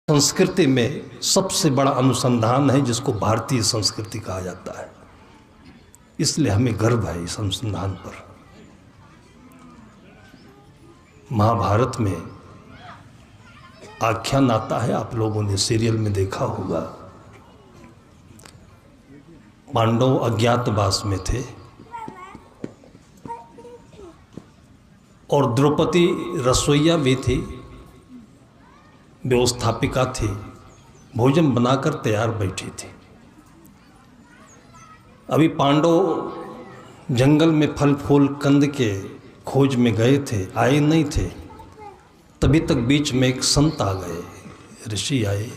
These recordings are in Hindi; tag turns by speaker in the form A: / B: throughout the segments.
A: संस्कृति में सबसे बड़ा अनुसंधान है जिसको भारतीय संस्कृति कहा जाता है। इसलिए हमें गर्व है इस अनुसंधान पर। महाभारत में आख्यान आता है, आप लोगों ने सीरियल में देखा होगा। पांडव अज्ञातवास में थे और द्रौपदी रसोइया भी थी, व्यवस्थापिका थी, भोजन बनाकर तैयार बैठी थी। अभी पांडव जंगल में फल फूल कंद के खोज में गए थे, आए नहीं थे, तभी तक बीच में एक संत आ गए, ऋषि आए,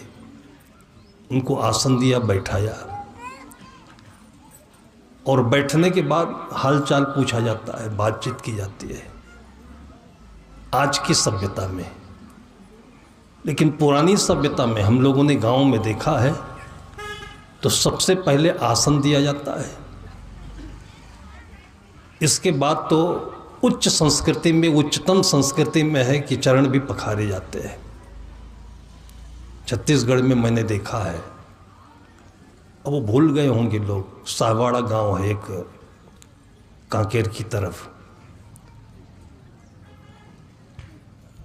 A: उनको आसन दिया, बैठाया और बैठने के बाद हालचाल पूछा जाता है, बातचीत की जाती है। आज की सभ्यता में, लेकिन पुरानी सभ्यता में हम लोगों ने गांव में देखा है तो सबसे पहले आसन दिया जाता है। इसके बाद तो उच्च संस्कृति में, उच्चतम संस्कृति में है कि चरण भी पखारे जाते हैं। छत्तीसगढ़ में मैंने देखा है, अब वो भूल गए होंगे लोग, साहवाड़ा गांव है एक कांकेर की तरफ।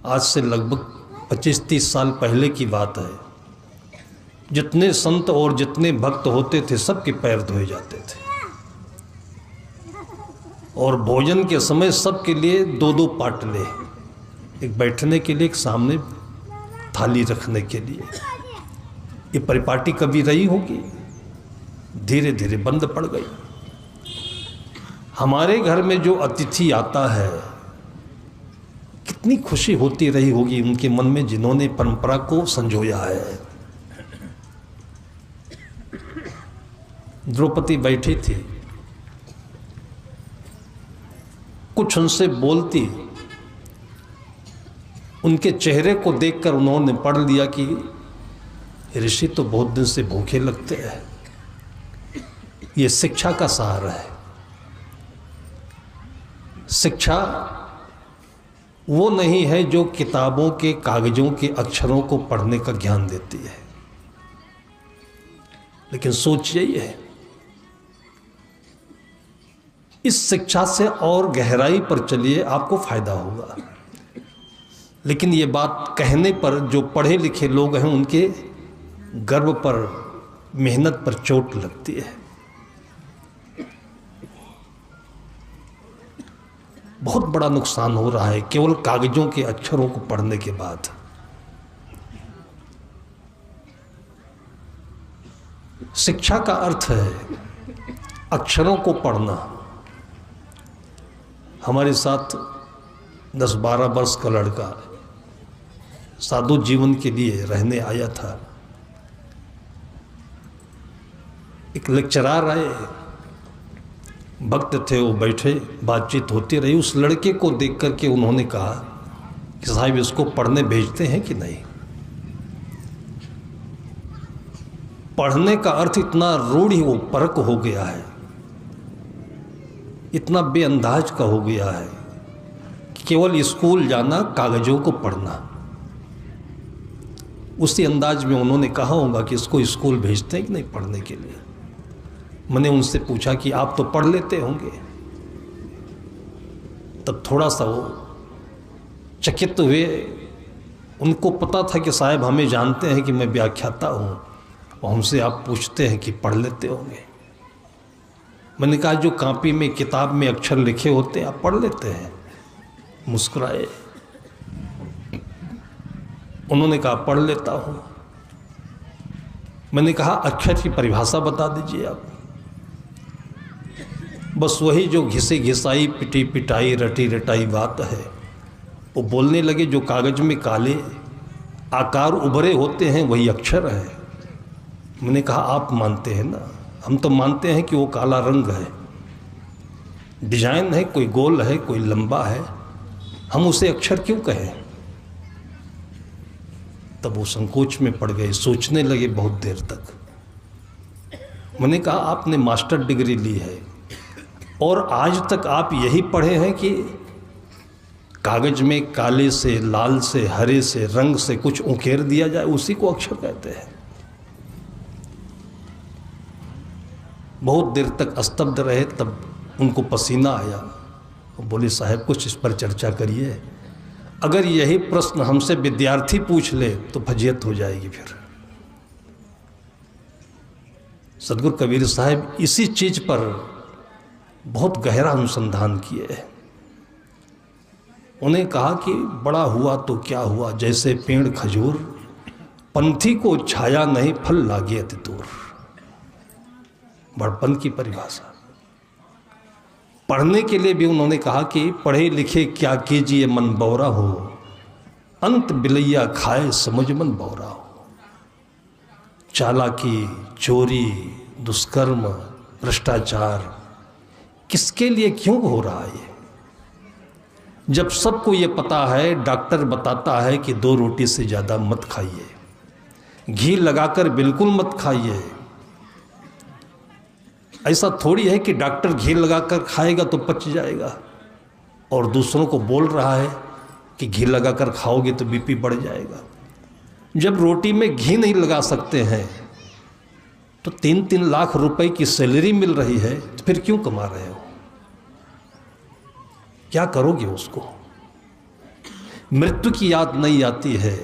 A: आज से लगभग 25-30 साल पहले की बात है। जितने संत और जितने भक्त होते थे सबके पैर धोए जाते थे और भोजन के समय सबके लिए दो दो पाटले, एक बैठने के लिए, एक सामने थाली रखने के लिए। ये परिपाटी कभी रही होगी, धीरे धीरे बंद पड़ गई। हमारे घर में जो अतिथि आता है, कितनी खुशी होती रही होगी उनके मन में जिन्होंने परंपरा को संजोया है। द्रौपदी बैठी थी, कुछ उनसे बोलती, उनके चेहरे को देखकर उन्होंने पढ़ लिया कि ऋषि तो बहुत दिन से भूखे लगते हैं। ये शिक्षा का सहारा है। शिक्षा वो नहीं है जो किताबों के कागजों के अक्षरों को पढ़ने का ज्ञान देती है, लेकिन सोच यही है, इस शिक्षा से और गहराई पर चलिए, आपको फायदा होगा। लेकिन ये बात कहने पर जो पढ़े लिखे लोग हैं उनके गर्व पर, मेहनत पर चोट लगती है। बहुत बड़ा नुकसान हो रहा है केवल कागजों के अक्षरों को पढ़ने के बाद। शिक्षा का अर्थ है अक्षरों को पढ़ना। हमारे साथ 10-12 वर्ष का लड़का साधु जीवन के लिए रहने आया था। एक लेक्चरर आए, भक्त थे, वो बैठे, बातचीत होती रही। उस लड़के को देख करके उन्होंने कहा कि साहब इसको पढ़ने भेजते हैं कि नहीं। पढ़ने का अर्थ इतना रूढ़ ही वो परक हो गया है, इतना बेअंदाज का हो गया है कि केवल स्कूल जाना, कागजों को पढ़ना। उसी अंदाज में उन्होंने कहा होगा कि इसको स्कूल भेजते हैं कि नहीं पढ़ने के लिए। मैंने उनसे पूछा कि आप तो पढ़ लेते होंगे। तब थोड़ा सा वो चकित हुए। उनको पता था कि साहब हमें जानते हैं कि मैं व्याख्याता हूँ और हमसे आप पूछते हैं कि पढ़ लेते होंगे। मैंने कहा जो कॉपी में, किताब में अक्षर लिखे होते हैं आप पढ़ लेते हैं। मुस्कुराए। उन्होंने कहा पढ़ लेता हूँ। मैंने कहा अक्षर की परिभाषा बता दीजिए आप। बस वही जो घिसे घिसाई, पिटी पिटाई, रटी रटाई बात है वो बोलने लगे। जो कागज में काले आकार उभरे होते हैं वही अक्षर है। मैंने कहा आप मानते हैं ना, हम तो मानते हैं कि वो काला रंग है, डिजाइन है, कोई गोल है, कोई लंबा है, हम उसे अक्षर क्यों कहें। तब वो संकोच में पड़ गए, सोचने लगे बहुत देर तक। मैंने कहा आपने मास्टर डिग्री ली है और आज तक आप यही पढ़े हैं कि कागज में काले से, लाल से, हरे से, रंग से कुछ उकेर दिया जाए, उसी को अक्षर कहते हैं। बहुत देर तक स्तब्ध रहे, तब उनको पसीना आया। बोले साहब कुछ इस पर चर्चा करिए, अगर यही प्रश्न हमसे विद्यार्थी पूछ ले तो फजीहत हो जाएगी। फिर सदगुरु कबीर साहब इसी चीज पर बहुत गहरा अनुसंधान किए। उन्हें कहा कि बड़ा हुआ तो क्या हुआ, जैसे पेड़ खजूर, पंथी को छाया नहीं फल लागे अति दूर। बड़पन की परिभाषा। पढ़ने के लिए भी उन्होंने कहा कि पढ़े लिखे क्या कीजिए मन बौरा हो, अंत बिलैया खाए समझ मन बौरा हो। चालाकी, चोरी, दुष्कर्म, भ्रष्टाचार किसके लिए क्यों हो रहा है? जब सबको ये पता है, डॉक्टर बताता है कि 2 रोटी से ज़्यादा मत खाइए, घी लगाकर बिल्कुल मत खाइए। ऐसा थोड़ी है कि डॉक्टर घी लगाकर खाएगा तो पच जाएगा और दूसरों को बोल रहा है कि घी लगाकर खाओगे तो बीपी बढ़ जाएगा। जब रोटी में घी नहीं लगा सकते हैं तो 3-3 लाख रुपए की सैलरी मिल रही है, तो फिर क्यों कमा रहे हो? क्या करोगे उसको? मृत्यु की याद नहीं आती है।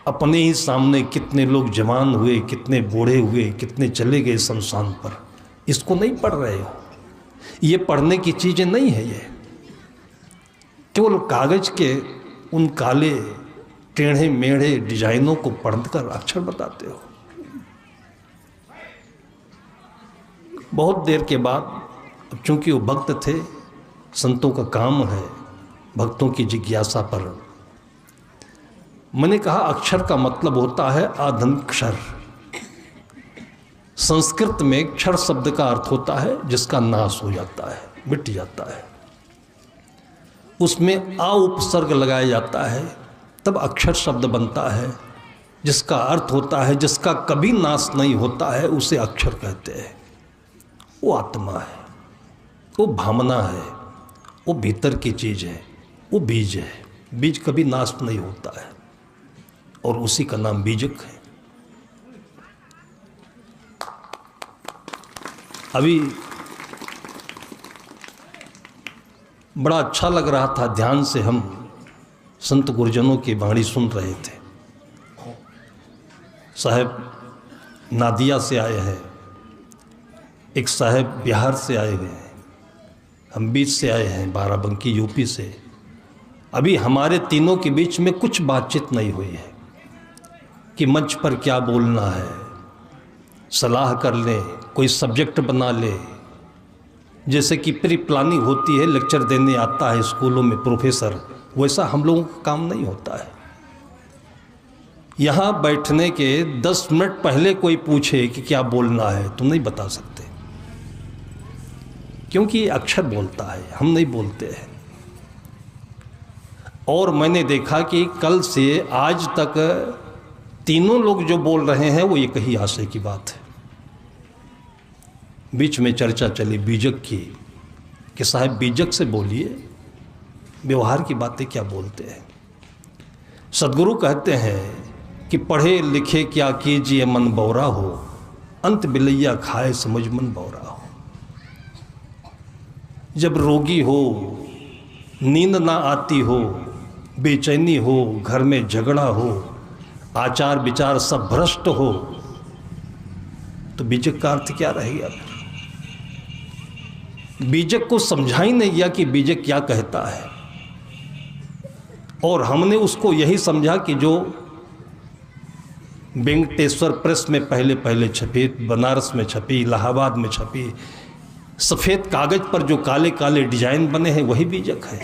A: अपने ही सामने कितने लोग जवान हुए, कितने बूढ़े हुए, कितने चले गए शमशान पर। इसको नहीं पढ़ रहे हो। ये पढ़ने की चीजें नहीं है। ये केवल कागज के उन काले टेढ़े मेढ़े डिजाइनों को पढ़कर अक्षर बताते हो। बहुत देर के बाद, अब चूंकि वो भक्त थे, संतों का काम है भक्तों की जिज्ञासा पर, मैंने कहा अक्षर का मतलब होता है आधन्क्षर। संस्कृत में क्षर शब्द का अर्थ होता है जिसका नाश हो जाता है, मिट जाता है। उसमें आ उपसर्ग लगाया जाता है, तब अक्षर शब्द बनता है, जिसका अर्थ होता है जिसका कभी नाश नहीं होता है, उसे अक्षर कहते हैं। वो आत्मा है, वो भावना है, वो भीतर की चीज है, वो बीज है। बीज कभी नाश नहीं होता है और उसी का नाम बीजक है। अभी बड़ा अच्छा लग रहा था, ध्यान से हम संत गुरुजनों की वाणी सुन रहे थे। साहब नादिया से आए हैं, एक साहब बिहार से आए हुए हैं, हम बीच से आए हैं बाराबंकी यूपी से। अभी हमारे तीनों के बीच में कुछ बातचीत नहीं हुई है कि मंच पर क्या बोलना है, सलाह कर लें, कोई सब्जेक्ट बना ले। जैसे कि प्री प्लानिंग होती है, लेक्चर देने आता है स्कूलों में प्रोफेसर, वैसा हम लोगों का काम नहीं होता है। यहाँ बैठने के 10 मिनट पहले कोई पूछे कि क्या बोलना है, तुम नहीं बता सकते, क्योंकि अक्षर बोलता है, हम नहीं बोलते हैं। और मैंने देखा कि कल से आज तक तीनों लोग जो बोल रहे हैं वो एक ही आशय की बात है। बीच में चर्चा चली बीजक की कि साहब बीजक से बोलिए, व्यवहार की बातें क्या बोलते हैं। सदगुरु कहते हैं कि पढ़े लिखे क्या कीजिए मन बौरा हो, अंत बिलैया खाए समझ मन बौरा हो। जब रोगी हो, नींद ना आती हो, बेचैनी हो, घर में झगड़ा हो, आचार विचार सब भ्रष्ट हो, तो बीजक का अर्थ क्या रह गया? बीजक को समझा ही नहीं गया कि बीजक क्या कहता है। और हमने उसको यही समझा कि जो वेंकटेश्वर प्रेस में पहले छपी, बनारस में छपी, इलाहाबाद में छपी, सफ़ेद कागज पर जो काले काले डिजाइन बने हैं वही बीजक है।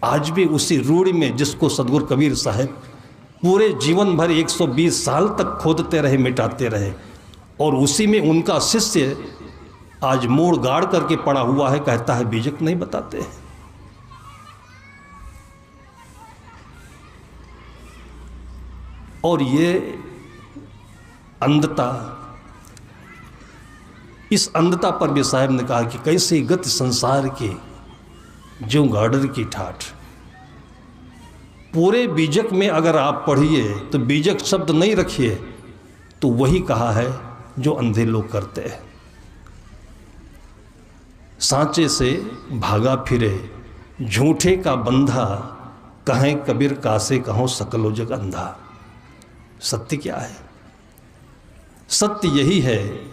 A: आज भी उसी रूढ़ी में जिसको सदगुरु कबीर साहब पूरे जीवन भर 120 साल तक खोदते रहे, मिटाते रहे, और उसी में उनका शिष्य आज मोड़ गाड़ करके पड़ा हुआ है, कहता है बीजक नहीं बताते हैं। और ये अंधता, इस अंधता पर भी साहब ने कहा कि कैसे गति संसार की ज्यों गाडर की ठाठ। पूरे बीजक में अगर आप पढ़िए तो बीजक शब्द नहीं रखिए तो वही कहा है जो अंधे लोग करते हैं। सांचे से भागा फिरे झूठे का बंधा, कहें कबीर कासे कहो सकलो जग अंधा। सत्य क्या है? सत्य यही है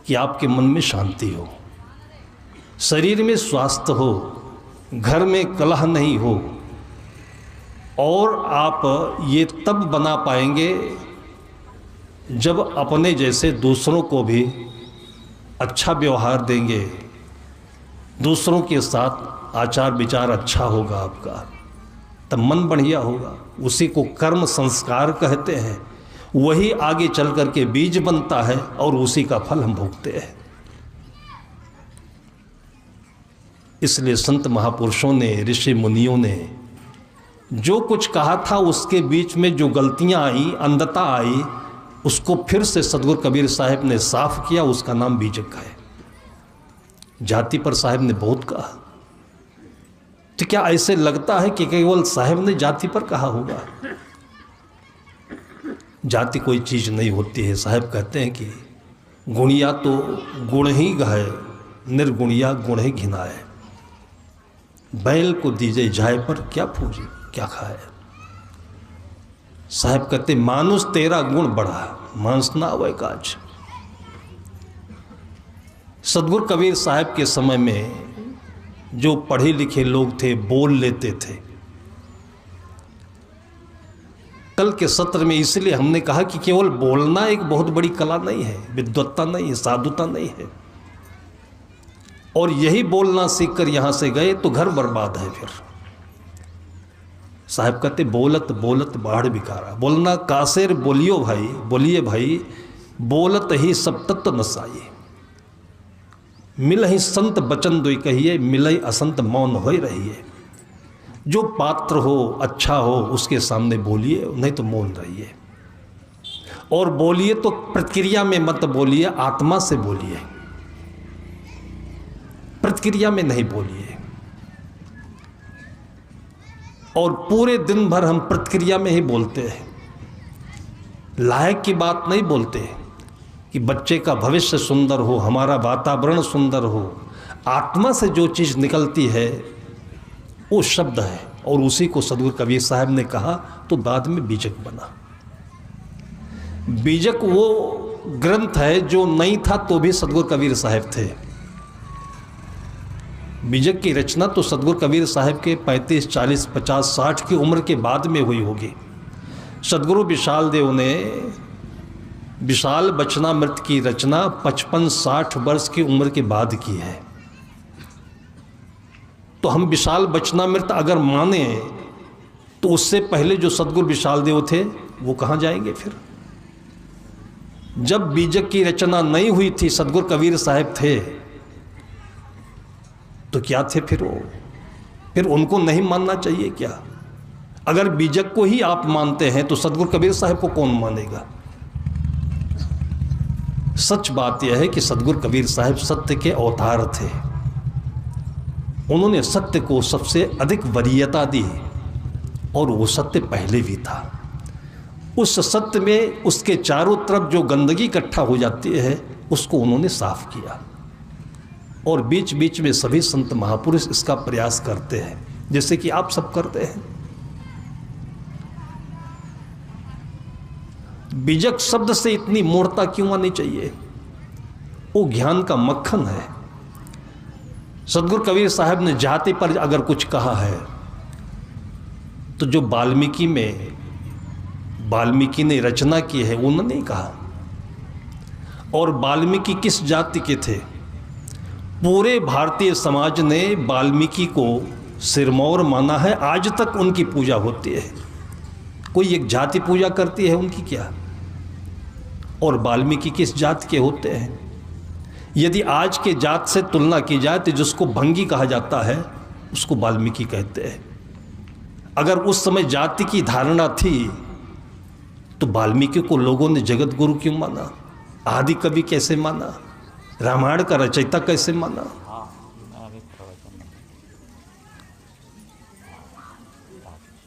A: कि आपके मन में शांति हो, शरीर में स्वास्थ्य हो, घर में कलह नहीं हो, और आप ये तब बना पाएंगे जब अपने जैसे दूसरों को भी अच्छा व्यवहार देंगे, दूसरों के साथ आचार विचार अच्छा होगा आपका, तब मन बढ़िया होगा। उसी को कर्म संस्कार कहते हैं। वही आगे चल कर के बीज बनता है और उसी का फल हम भोगते हैं। इसलिए संत महापुरुषों ने, ऋषि मुनियों ने जो कुछ कहा था उसके बीच में जो गलतियां आई, अंधता आई, उसको फिर से सदगुरु कबीर साहब ने साफ किया। उसका नाम बीजक है। जाति पर साहब ने बहुत कहा, तो क्या ऐसे लगता है कि केवल साहब ने जाति पर कहा होगा? जाति कोई चीज नहीं होती है। साहब कहते हैं कि गुणिया तो गुण ही गाए, निर्गुणिया गुण ही घिनाए। बैल को दीजे जाए पर क्या पूजे क्या खाए। साहब कहते मानुष तेरा गुण बढ़ा, मांस ना आवे काज। सदगुरु कबीर साहब के समय में जो पढ़े लिखे लोग थे बोल लेते थे। कल के सत्र में इसलिए हमने कहा कि केवल बोलना एक बहुत बड़ी कला नहीं है, विद्वत्ता नहीं है, साधुता नहीं है। और यही बोलना सीखकर यहां से गए तो घर बर्बाद है। फिर साहब कहते बोलत बोलत बाढ़ बिकारा। बोलना कासेर बोलियो भाई, बोलिए भाई, बोलत ही सब तत्व नसाइए। मिल ही संत बचन दोई कहिए, मिलई असंत मौन हो रहिए। जो पात्र हो, अच्छा हो, उसके सामने बोलिए, नहीं तो मौन रहिए। और बोलिए तो प्रतिक्रिया में मत बोलिए, आत्मा से बोलिए, प्रतिक्रिया में नहीं बोलिए। और पूरे दिन भर हम प्रतिक्रिया में ही बोलते हैं। लायक की बात नहीं बोलते कि बच्चे का भविष्य सुंदर हो, हमारा वातावरण सुंदर हो। आत्मा से जो चीज़ निकलती है वो शब्द है। और उसी को सदगुरु कबीर साहब ने कहा तो बाद में बीजक बना। बीजक वो ग्रंथ है जो नहीं था तो भी सदगुरु कबीर साहब थे। बीजक की रचना तो सदगुरु कबीर साहब के 35, 40, 50, 60 की उम्र के बाद में हुई होगी। सदगुरु विशाल देव ने विशाल बचनामृत की रचना 55-60 वर्ष की उम्र के बाद की है। तो हम विशाल बचनामृत अगर माने तो उससे पहले जो सदगुरु विशाल देव थे वो कहाँ जाएंगे? फिर जब बीजक की रचना नहीं हुई थी, सदगुरु कबीर साहब थे, तो क्या थे फिर वो? फिर उनको नहीं मानना चाहिए क्या? अगर बीजक को ही आप मानते हैं तो सदगुरु कबीर साहब को कौन मानेगा? सच बात यह है कि सदगुरु कबीर साहब सत्य के अवतार थे। उन्होंने सत्य को सबसे अधिक वरीयता दी और वो सत्य पहले भी था। उस सत्य में उसके चारों तरफ जो गंदगी इकट्ठा हो जाती है उसको उन्होंने साफ किया। और बीच बीच में सभी संत महापुरुष इसका प्रयास करते हैं, जैसे कि आप सब करते हैं। बीजक शब्द से इतनी मूर्खता क्यों आनी चाहिए? वो ज्ञान का मक्खन है। सदगुरु कबीर साहब ने जाति पर अगर कुछ कहा है तो जो वाल्मीकि ने रचना की है उन्होंने नहीं कहा। और वाल्मीकि किस जाति के थे? पूरे भारतीय समाज ने वाल्मीकि को सिरमौर माना है। आज तक उनकी पूजा होती है। कोई एक जाति पूजा करती है उनकी क्या? और वाल्मीकि किस जाति के होते हैं? यदि आज के जात से तुलना की जाए तो जिसको भंगी कहा जाता है उसको वाल्मीकि कहते हैं। अगर उस समय जाति की धारणा थी तो वाल्मीकि को लोगों ने जगत गुरु क्यों माना? आदि कवि कैसे माना? रामायण का रचयिता कैसे माना?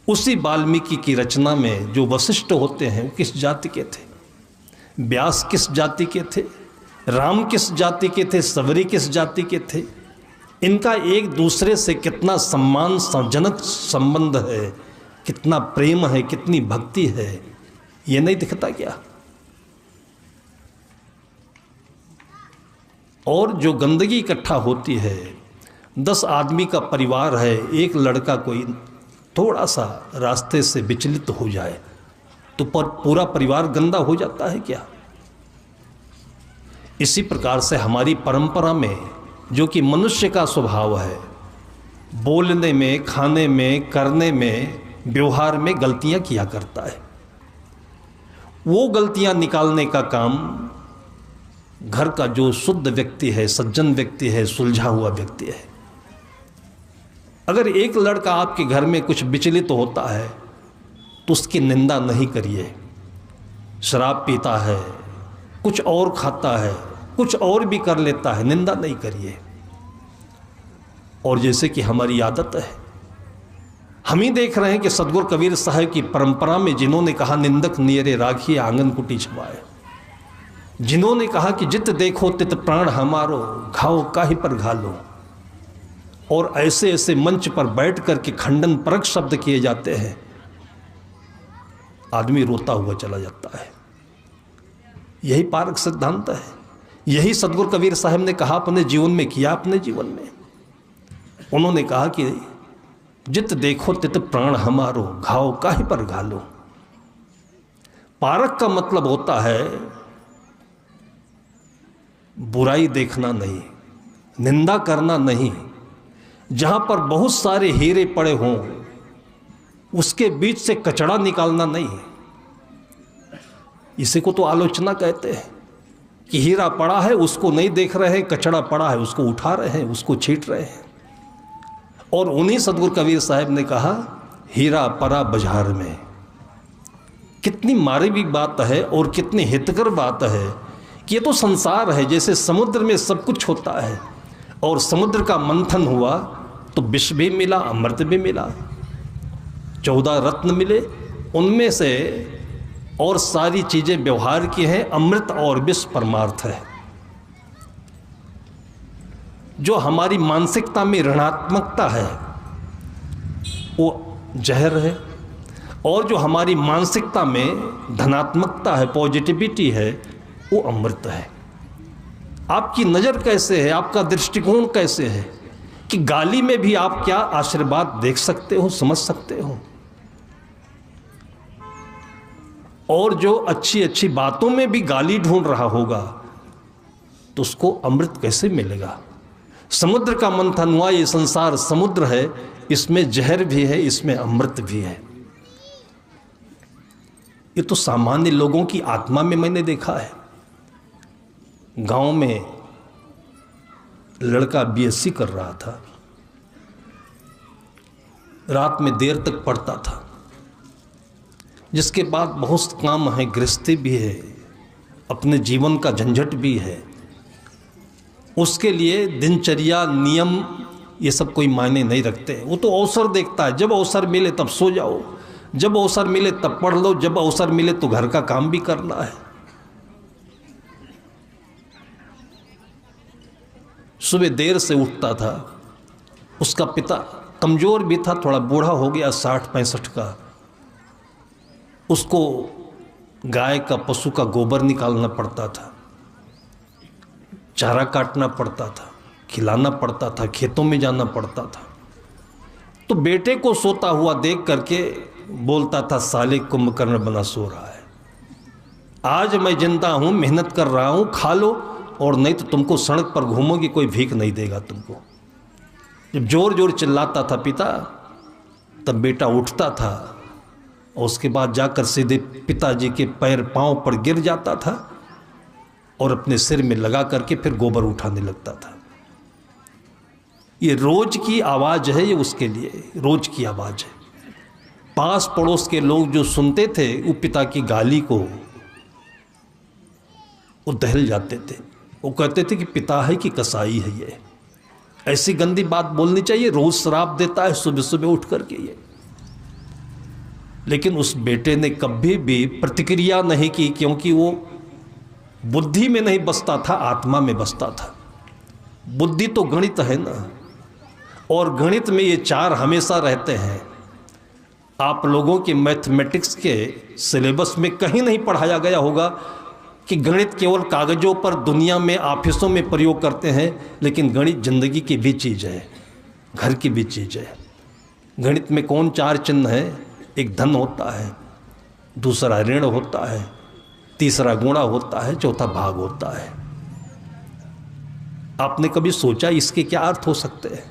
A: उसी वाल्मीकि की रचना में जो वशिष्ठ होते हैं वो किस जाति के थे, व्यास किस जाति के थे, राम किस जाति के थे, सबरी किस जाति के थे। इनका एक दूसरे से कितना सम्मान जनक संबंध है, कितना प्रेम है, कितनी भक्ति है, ये नहीं दिखता क्या। और जो गंदगी इकट्ठा होती है, 10 आदमी का परिवार है, एक लड़का कोई थोड़ा सा रास्ते से विचलित हो जाए तो पूरा परिवार गंदा हो जाता है क्या। इसी प्रकार से हमारी परंपरा में जो कि मनुष्य का स्वभाव है, बोलने में, खाने में, करने में, व्यवहार में गलतियां किया करता है। वो गलतियां निकालने का काम घर का जो शुद्ध व्यक्ति है, सज्जन व्यक्ति है, सुलझा हुआ व्यक्ति है। अगर एक लड़का आपके घर में कुछ विचलित होता है तो उसकी निंदा नहीं करिए। शराब पीता है, कुछ और खाता है, कुछ और भी कर लेता है, निंदा नहीं करिए। और जैसे कि हमारी आदत है, हम ही देख रहे हैं कि सतगुरु कबीर साहब की परंपरा में जिन्होंने कहा निंदक नियरे राखिए आंगन कुटी छवाए, जिन्होंने कहा कि जित देखो तित प्राण हमारो घाव काहे पर घालो, और ऐसे ऐसे मंच पर बैठ कर के खंडन परक शब्द किए जाते हैं, आदमी रोता हुआ चला जाता है। यही पारक सिद्धांत है, यही सतगुरु कबीर साहब ने कहा, अपने जीवन में किया। अपने जीवन में उन्होंने कहा कि जित देखो तित प्राण हमारो घाव काहे पर घालो। पारक का मतलब होता है बुराई देखना नहीं, निंदा करना नहीं। जहां पर बहुत सारे हीरे पड़े हों उसके बीच से कचड़ा निकालना नहीं। इसी को तो आलोचना कहते हैं कि हीरा पड़ा है उसको नहीं देख रहे हैं, कचड़ा पड़ा है उसको उठा रहे हैं, उसको छींट रहे हैं। और उन्हीं सतगुरु कबीर साहब ने कहा हीरा परा बाजार में। कितनी मार्मिक बात है और कितनी हितकर बात है कि ये तो संसार है। जैसे समुद्र में सब कुछ होता है और समुद्र का मंथन हुआ तो विष भी मिला, अमृत भी मिला, 14 रत्न मिले, उनमें से और सारी चीजें व्यवहार की हैं। अमृत और विष परमार्थ है। जो हमारी मानसिकता में ऋणात्मकता है वो जहर है, और जो हमारी मानसिकता में धनात्मकता है, पॉजिटिविटी है, वो अमृत है। आपकी नज़र कैसे है, आपका दृष्टिकोण कैसे है कि गाली में भी आप क्या आशीर्वाद देख सकते हो, समझ सकते हो। और जो अच्छी अच्छी बातों में भी गाली ढूंढ रहा होगा तो उसको अमृत कैसे मिलेगा। समुद्र का मंथन हुआ, ये संसार समुद्र है, इसमें जहर भी है, इसमें अमृत भी है। ये तो सामान्य लोगों की आत्मा में मैंने देखा है। गांव में लड़का बीएससी कर रहा था, रात में देर तक पढ़ता था, जिसके बाद बहुत काम है, गृहस्थी भी है, अपने जीवन का झंझट भी है। उसके लिए दिनचर्या, नियम, ये सब कोई मायने नहीं रखते। वो तो अवसर देखता है, जब अवसर मिले तब सो जाओ, जब अवसर मिले तब पढ़ लो, जब अवसर मिले तो घर का काम भी करना है। सुबह देर से उठता था। उसका पिता कमज़ोर भी था, थोड़ा बूढ़ा हो गया, 60-65 का। उसको गाय का, पशु का गोबर निकालना पड़ता था, चारा काटना पड़ता था, खिलाना पड़ता था, खेतों में जाना पड़ता था। तो बेटे को सोता हुआ देख करके बोलता था, साले कुंभकर्ण बना सो रहा है, आज मैं जिंदा हूँ, मेहनत कर रहा हूँ, खा लो, और नहीं तो तुमको सड़क पर घूमोगी, कोई भीख नहीं देगा तुमको। जब जोर जोर चिल्लाता था पिता, तब बेटा उठता था और उसके बाद जाकर सीधे पिताजी के पैर पांव पर गिर जाता था और अपने सिर में लगा करके फिर गोबर उठाने लगता था। ये रोज की आवाज़ है, ये उसके लिए रोज की आवाज़ है। पास पड़ोस के लोग जो सुनते थे वो पिता की गाली को वो दहल जाते थे। वो कहते थे कि पिता है कि कसाई है, ये ऐसी गंदी बात बोलनी चाहिए, रोज शराब देता है सुबह सुबह उठ करके। ये लेकिन उस बेटे ने कभी भी प्रतिक्रिया नहीं की, क्योंकि वो बुद्धि में नहीं बसता था, आत्मा में बसता था। बुद्धि तो गणित है ना, और गणित में ये चार हमेशा रहते हैं। आप लोगों के मैथमेटिक्स के सिलेबस में कहीं नहीं पढ़ाया गया होगा कि गणित केवल कागज़ों पर दुनिया में ऑफिसों में प्रयोग करते हैं, लेकिन गणित जिंदगी की भी चीज़ है, घर की भी चीज़ है। गणित में कौन चार चिन्ह है? एक धन होता है, दूसरा ऋण होता है, तीसरा गुणा होता है, चौथा भाग होता है। आपने कभी सोचा इसके क्या अर्थ हो सकते हैं?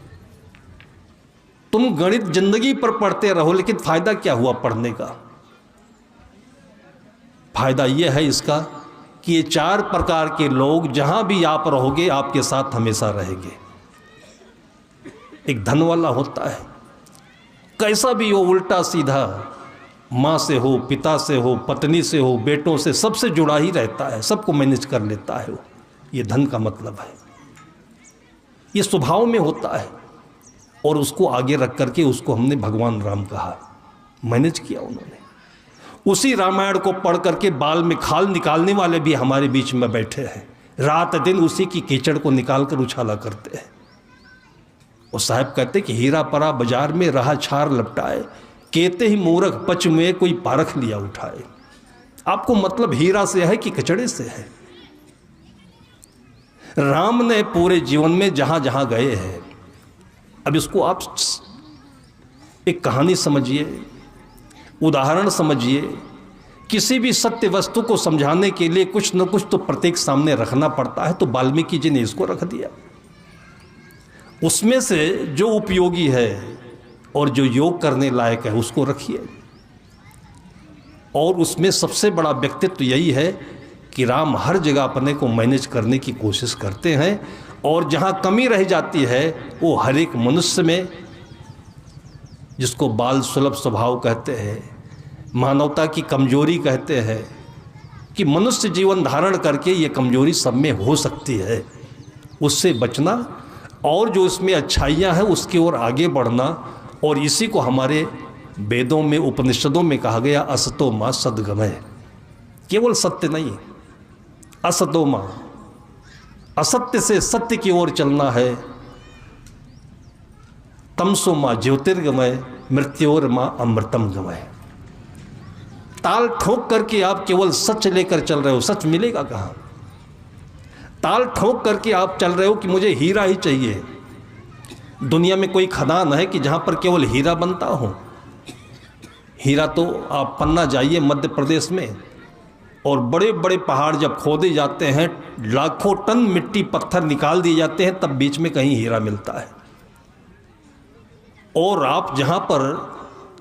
A: तुम गणित जिंदगी पर पढ़ते रहो, लेकिन फायदा क्या हुआ पढ़ने का? फायदा यह है इसका कि ये चार प्रकार के लोग जहां भी आप रहोगे आपके साथ हमेशा रहेंगे। एक धन वाला होता है, कैसा भी हो, उल्टा सीधा, माँ से हो, पिता से हो, पत्नी से हो, बेटों से, सबसे जुड़ा ही रहता है, सबको मैनेज कर लेता है वो। ये धन का मतलब है। ये स्वभाव में होता है, और उसको आगे रख करके उसको हमने भगवान राम कहा, मैनेज किया उन्होंने। उसी रामायण को पढ़ करके बाल में खाल निकालने वाले भी हमारे बीच में बैठे हैं, रात दिन उसी की कीचड़ को निकाल कर उछाला करते हैं। और साहब कहते कि हीरा परा बाजार में रहा छार लपटाए, कहते ही मूर्ख पच में कोई पारख लिया उठाए। आपको मतलब हीरा से है कि कचड़े से है? राम ने पूरे जीवन में जहां जहां गए हैं, अब इसको आप एक कहानी समझिए, उदाहरण समझिए। किसी भी सत्य वस्तु को समझाने के लिए कुछ न कुछ तो प्रत्येक सामने रखना पड़ता है, तो वाल्मीकि जी ने इसको रख दिया। उसमें से जो उपयोगी है और जो योग करने लायक है उसको रखिए। और उसमें सबसे बड़ा व्यक्तित्व यही है कि राम हर जगह अपने को मैनेज करने की कोशिश करते हैं, और जहाँ कमी रह जाती है वो हर एक मनुष्य में, जिसको बाल सुलभ स्वभाव कहते हैं, मानवता की कमजोरी कहते हैं, कि मनुष्य जीवन धारण करके ये कमजोरी सब में हो सकती है, उससे बचना और जो इसमें अच्छाइयाँ हैं उसकी ओर आगे बढ़ना। और इसी को हमारे वेदों में, उपनिषदों में कहा गया, असतो माँ सद्गमय। केवल सत्य नहीं, असतो माँ, असत्य से सत्य की ओर चलना है। तमसो माँ ज्योतिर्गमय, मृत्योर माँ अमृतम गमय। ताल ठोक करके आप केवल सच लेकर चल रहे हो, सच मिलेगा कहाँ? ताल ठोक करके आप चल रहे हो कि मुझे हीरा ही चाहिए। दुनिया में कोई खदान है कि जहाँ पर केवल हीरा बनता हो? हीरा तो आप पन्ना जाइए मध्य प्रदेश में, और बड़े बड़े पहाड़ जब खोदे जाते हैं, लाखों टन मिट्टी पत्थर निकाल दिए जाते हैं, तब बीच में कहीं हीरा मिलता है। और आप जहाँ पर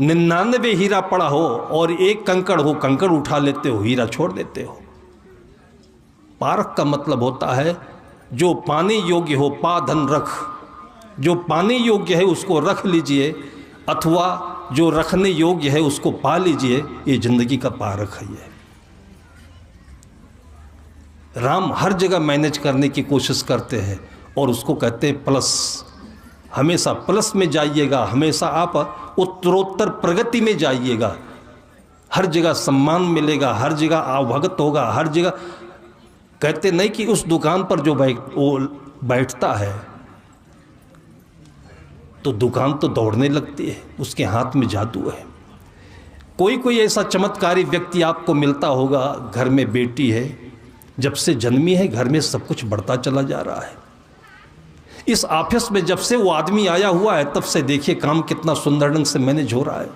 A: 99 हीरा पड़ा हो और एक कंकड़ हो, कंकड़ उठा लेते हो, हीरा छोड़ देते हो। पारख का मतलब होता है जो पाने योग्य हो, पा धन रख, जो पाने योग्य है उसको रख लीजिए, अथवा जो रखने योग्य है उसको पा लीजिए। ये जिंदगी का पारख है। ये राम हर जगह मैनेज करने की कोशिश करते हैं, और उसको कहते हैं प्लस। हमेशा प्लस में जाइएगा, हमेशा आप उत्तरोत्तर प्रगति में जाइएगा। हर जगह सम्मान मिलेगा, हर जगह आवभगत होगा, हर जगह। कहते नहीं कि उस दुकान पर जो बैठता है तो दुकान तो दौड़ने लगती है, उसके हाथ में जादू है। कोई ऐसा चमत्कारी व्यक्ति आपको मिलता होगा, घर में बेटी है, जब से जन्मी है घर में सब कुछ बढ़ता चला जा रहा है। इस ऑफिस में जब से वो आदमी आया हुआ है तब से देखिए काम कितना सुंदर ढंग से मैनेज हो रहा है।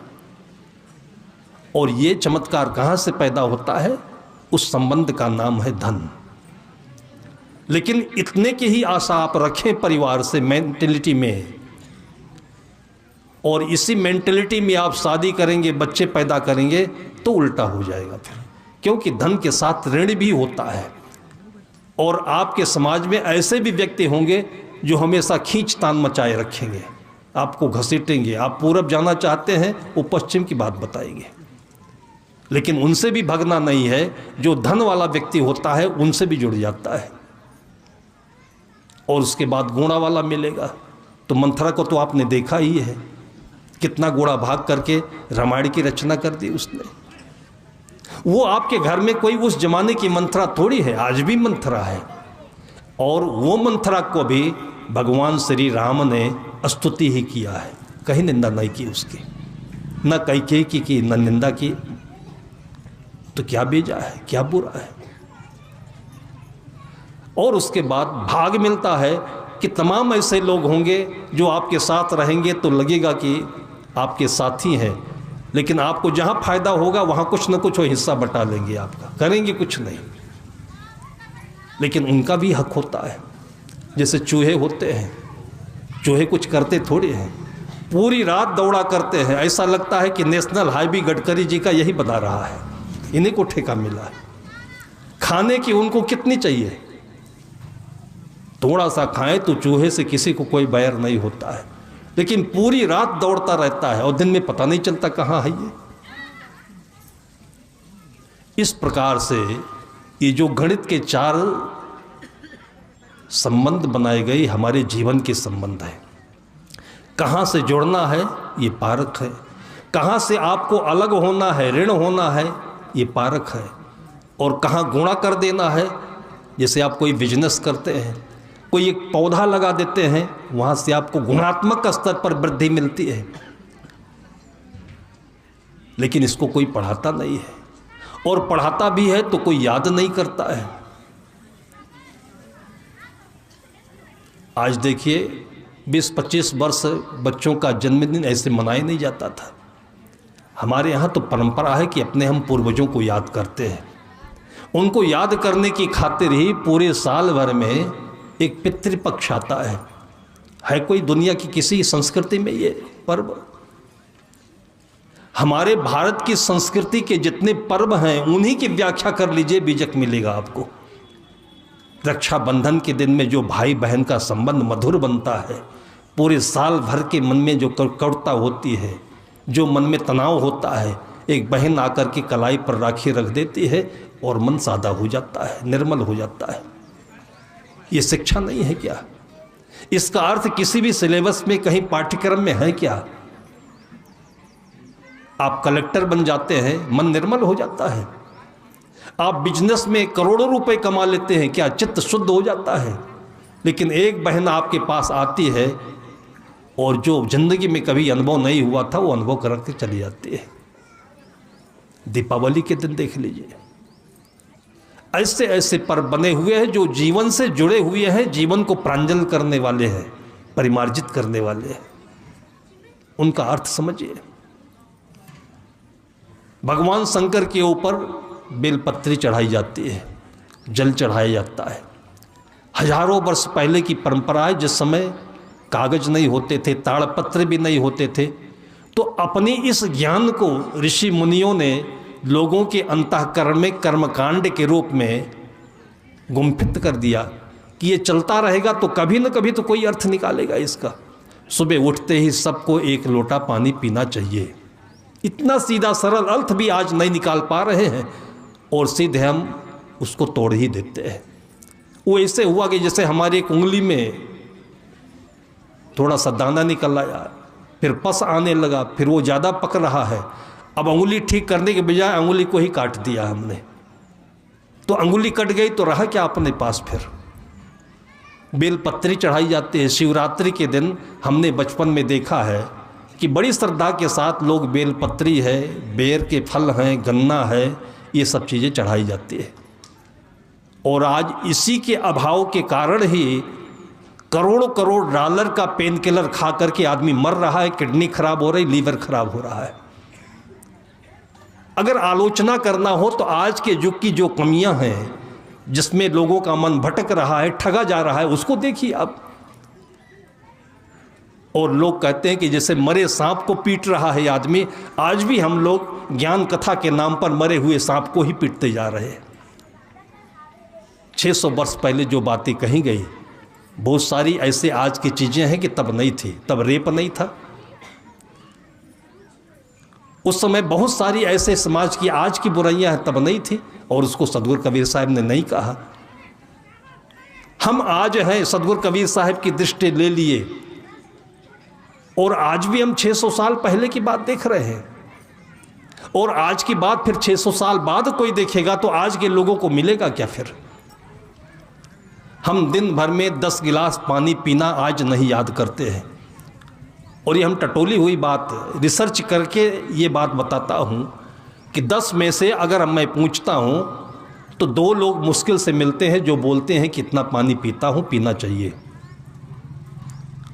A: और ये चमत्कार कहाँ से पैदा होता है? उस संबंध का नाम है धन। लेकिन इतने की ही आशा आप रखें परिवार से, मेंटलिटी में, और इसी मेंटलिटी में आप शादी करेंगे, बच्चे पैदा करेंगे, तो उल्टा हो जाएगा फिर। क्योंकि धन के साथ ऋण भी होता है। और आपके समाज में ऐसे भी व्यक्ति होंगे जो हमेशा खींचतान मचाए रखेंगे, आपको घसीटेंगे। आप पूरब जाना चाहते हैं, वो पश्चिम की बात बताएंगे। लेकिन उनसे भी भगना नहीं है। जो धन वाला व्यक्ति होता है उनसे भी जुड़ जाता है। और उसके बाद गुणा वाला मिलेगा। तो मंथरा को तो आपने देखा ही है, कितना गोड़ा भाग करके रामायण की रचना कर दी उसने। वो आपके घर में कोई उस जमाने की मंत्रा थोड़ी है, आज भी मंत्रा है। और वो मंत्रा को भी भगवान श्री राम ने स्तुति ही किया है, कहीं निंदा नहीं की उसकी, न कैकेयी की न निंदा की। तो क्या बेजा है, क्या बुरा है। और उसके बाद भाग मिलता है कि तमाम ऐसे लोग होंगे जो आपके साथ रहेंगे तो लगेगा कि आपके साथी हैं, लेकिन आपको जहाँ फायदा होगा वहाँ कुछ न कुछ वो हिस्सा बटा लेंगे आपका, करेंगे कुछ नहीं। लेकिन उनका भी हक होता है। जैसे चूहे होते हैं, चूहे कुछ करते थोड़े हैं, पूरी रात दौड़ा करते हैं, ऐसा लगता है कि नेशनल हाईवे गडकरी जी का यही बता रहा है, इन्हीं को ठेका मिला है। खाने की उनको कितनी चाहिए, थोड़ा सा खाएं तो चूहे से किसी को कोई बैर नहीं होता है, लेकिन पूरी रात दौड़ता रहता है और दिन में पता नहीं चलता कहाँ है ये। इस प्रकार से ये जो गणित के 4 संबंध बनाए गए हमारे जीवन के संबंध है। कहाँ से जुड़ना है ये पारक है, कहाँ से आपको अलग होना है, ऋण होना है, ये पारक है, और कहाँ गुणा कर देना है। जैसे आप कोई बिजनेस करते हैं, कोई एक पौधा लगा देते हैं, वहाँ से आपको गुणात्मक स्तर पर वृद्धि मिलती है, लेकिन इसको कोई पढ़ाता नहीं है, और पढ़ाता भी है तो कोई याद नहीं करता है। आज देखिए 20-25 वर्ष बच्चों का जन्मदिन ऐसे मनाया नहीं जाता था। हमारे यहाँ तो परंपरा है कि अपने हम पूर्वजों को याद करते हैं। उनको याद करने की खातिर ही पूरे साल भर में एक पितृपक्ष आता है कोई दुनिया की किसी संस्कृति में ये पर्व? हमारे भारत की संस्कृति के जितने पर्व हैं उन्हीं की व्याख्या कर लीजिए, बीजक मिलेगा आपको। रक्षाबंधन के दिन में जो भाई बहन का संबंध मधुर बनता है, पूरे साल भर के मन में जो कटुता होती है, जो मन में तनाव होता है, एक बहन आकर के कलाई पर राखी रख देती है और मन सादा हो जाता है, निर्मल हो जाता है। ये शिक्षा नहीं है क्या? इसका अर्थ किसी भी सिलेबस में कहीं पाठ्यक्रम में है क्या? आप कलेक्टर बन जाते हैं, मन निर्मल हो जाता है। आप बिजनेस में करोड़ों रुपए कमा लेते हैं, क्या चित्त शुद्ध हो जाता है? लेकिन एक बहन आपके पास आती है और जो जिंदगी में कभी अनुभव नहीं हुआ था वो अनुभव करके चली जाती है। दीपावली के दिन देख लीजिए, ऐसे ऐसे पर्व बने हुए हैं जो जीवन से जुड़े हुए हैं, जीवन को प्रांजल करने वाले हैं, परिमार्जित करने वाले हैं। उनका अर्थ समझिए। भगवान शंकर के ऊपर बेलपत्री चढ़ाई जाती है, जल चढ़ाया जाता है। हजारों वर्ष पहले की परंपरा है, जिस समय कागज नहीं होते थे, ताड़पत्र भी नहीं होते थे, तो अपनी इस ज्ञान को ऋषि मुनियों ने लोगों के अंतःकरण में कर्मकांड के रूप में गुम्फित कर दिया कि ये चलता रहेगा तो कभी न कभी तो कोई अर्थ निकालेगा इसका। सुबह उठते ही सबको 1 लोटा पानी पीना चाहिए। इतना सीधा सरल अर्थ भी आज नहीं निकाल पा रहे हैं और सीधे हम उसको तोड़ ही देते हैं। वो ऐसे हुआ कि जैसे हमारी एक उंगली में थोड़ा सा दाना निकल आया, फिर पस आने लगा, फिर वो ज़्यादा पक रहा है। अब अंगुली ठीक करने के बजाय अंगुली को ही काट दिया हमने, तो अंगुली कट गई तो रहा क्या अपने पास? फिर बेलपत्री चढ़ाई जाती है। शिवरात्रि के दिन हमने बचपन में देखा है कि बड़ी श्रद्धा के साथ लोग बेलपत्री है, बेर के फल हैं, गन्ना है, ये सब चीज़ें चढ़ाई जाती है। और आज इसी के अभाव के कारण ही करोड़ों करोड़ डॉलर का पेन किलर खा करके आदमी मर रहा है, किडनी खराब हो रही, लीवर खराब हो रहा है। अगर आलोचना करना हो तो आज के युग की जो कमियां हैं, जिसमें लोगों का मन भटक रहा है, ठगा जा रहा है, उसको देखिए आप। और लोग कहते हैं कि जैसे मरे सांप को पीट रहा है आदमी, आज भी हम लोग ज्ञान कथा के नाम पर मरे हुए सांप को ही पीटते जा रहे हैं। 600 वर्ष पहले जो बातें कही गई, बहुत सारी ऐसे आज की चीज़ें हैं कि तब नहीं थी। तब रेप नहीं था, उस समय बहुत सारी ऐसे समाज की आज की बुराइयां हैं, तब नहीं थी, और उसको सदगुरु कबीर साहब ने नहीं कहा। हम आज हैं, सदगुरु कबीर साहब की दृष्टि ले लिए, और आज भी हम 600 साल पहले की बात देख रहे हैं, और आज की बात फिर 600 साल बाद कोई देखेगा तो आज के लोगों को मिलेगा क्या? फिर हम दिन भर में 10 गिलास पानी पीना आज नहीं याद करते हैं। और ये हम टटोली हुई बात रिसर्च करके ये बात बताता हूँ कि 10 में से अगर मैं पूछता हूँ तो 2 लोग मुश्किल से मिलते हैं जो बोलते हैं कि इतना पानी पीता हूँ, पीना चाहिए।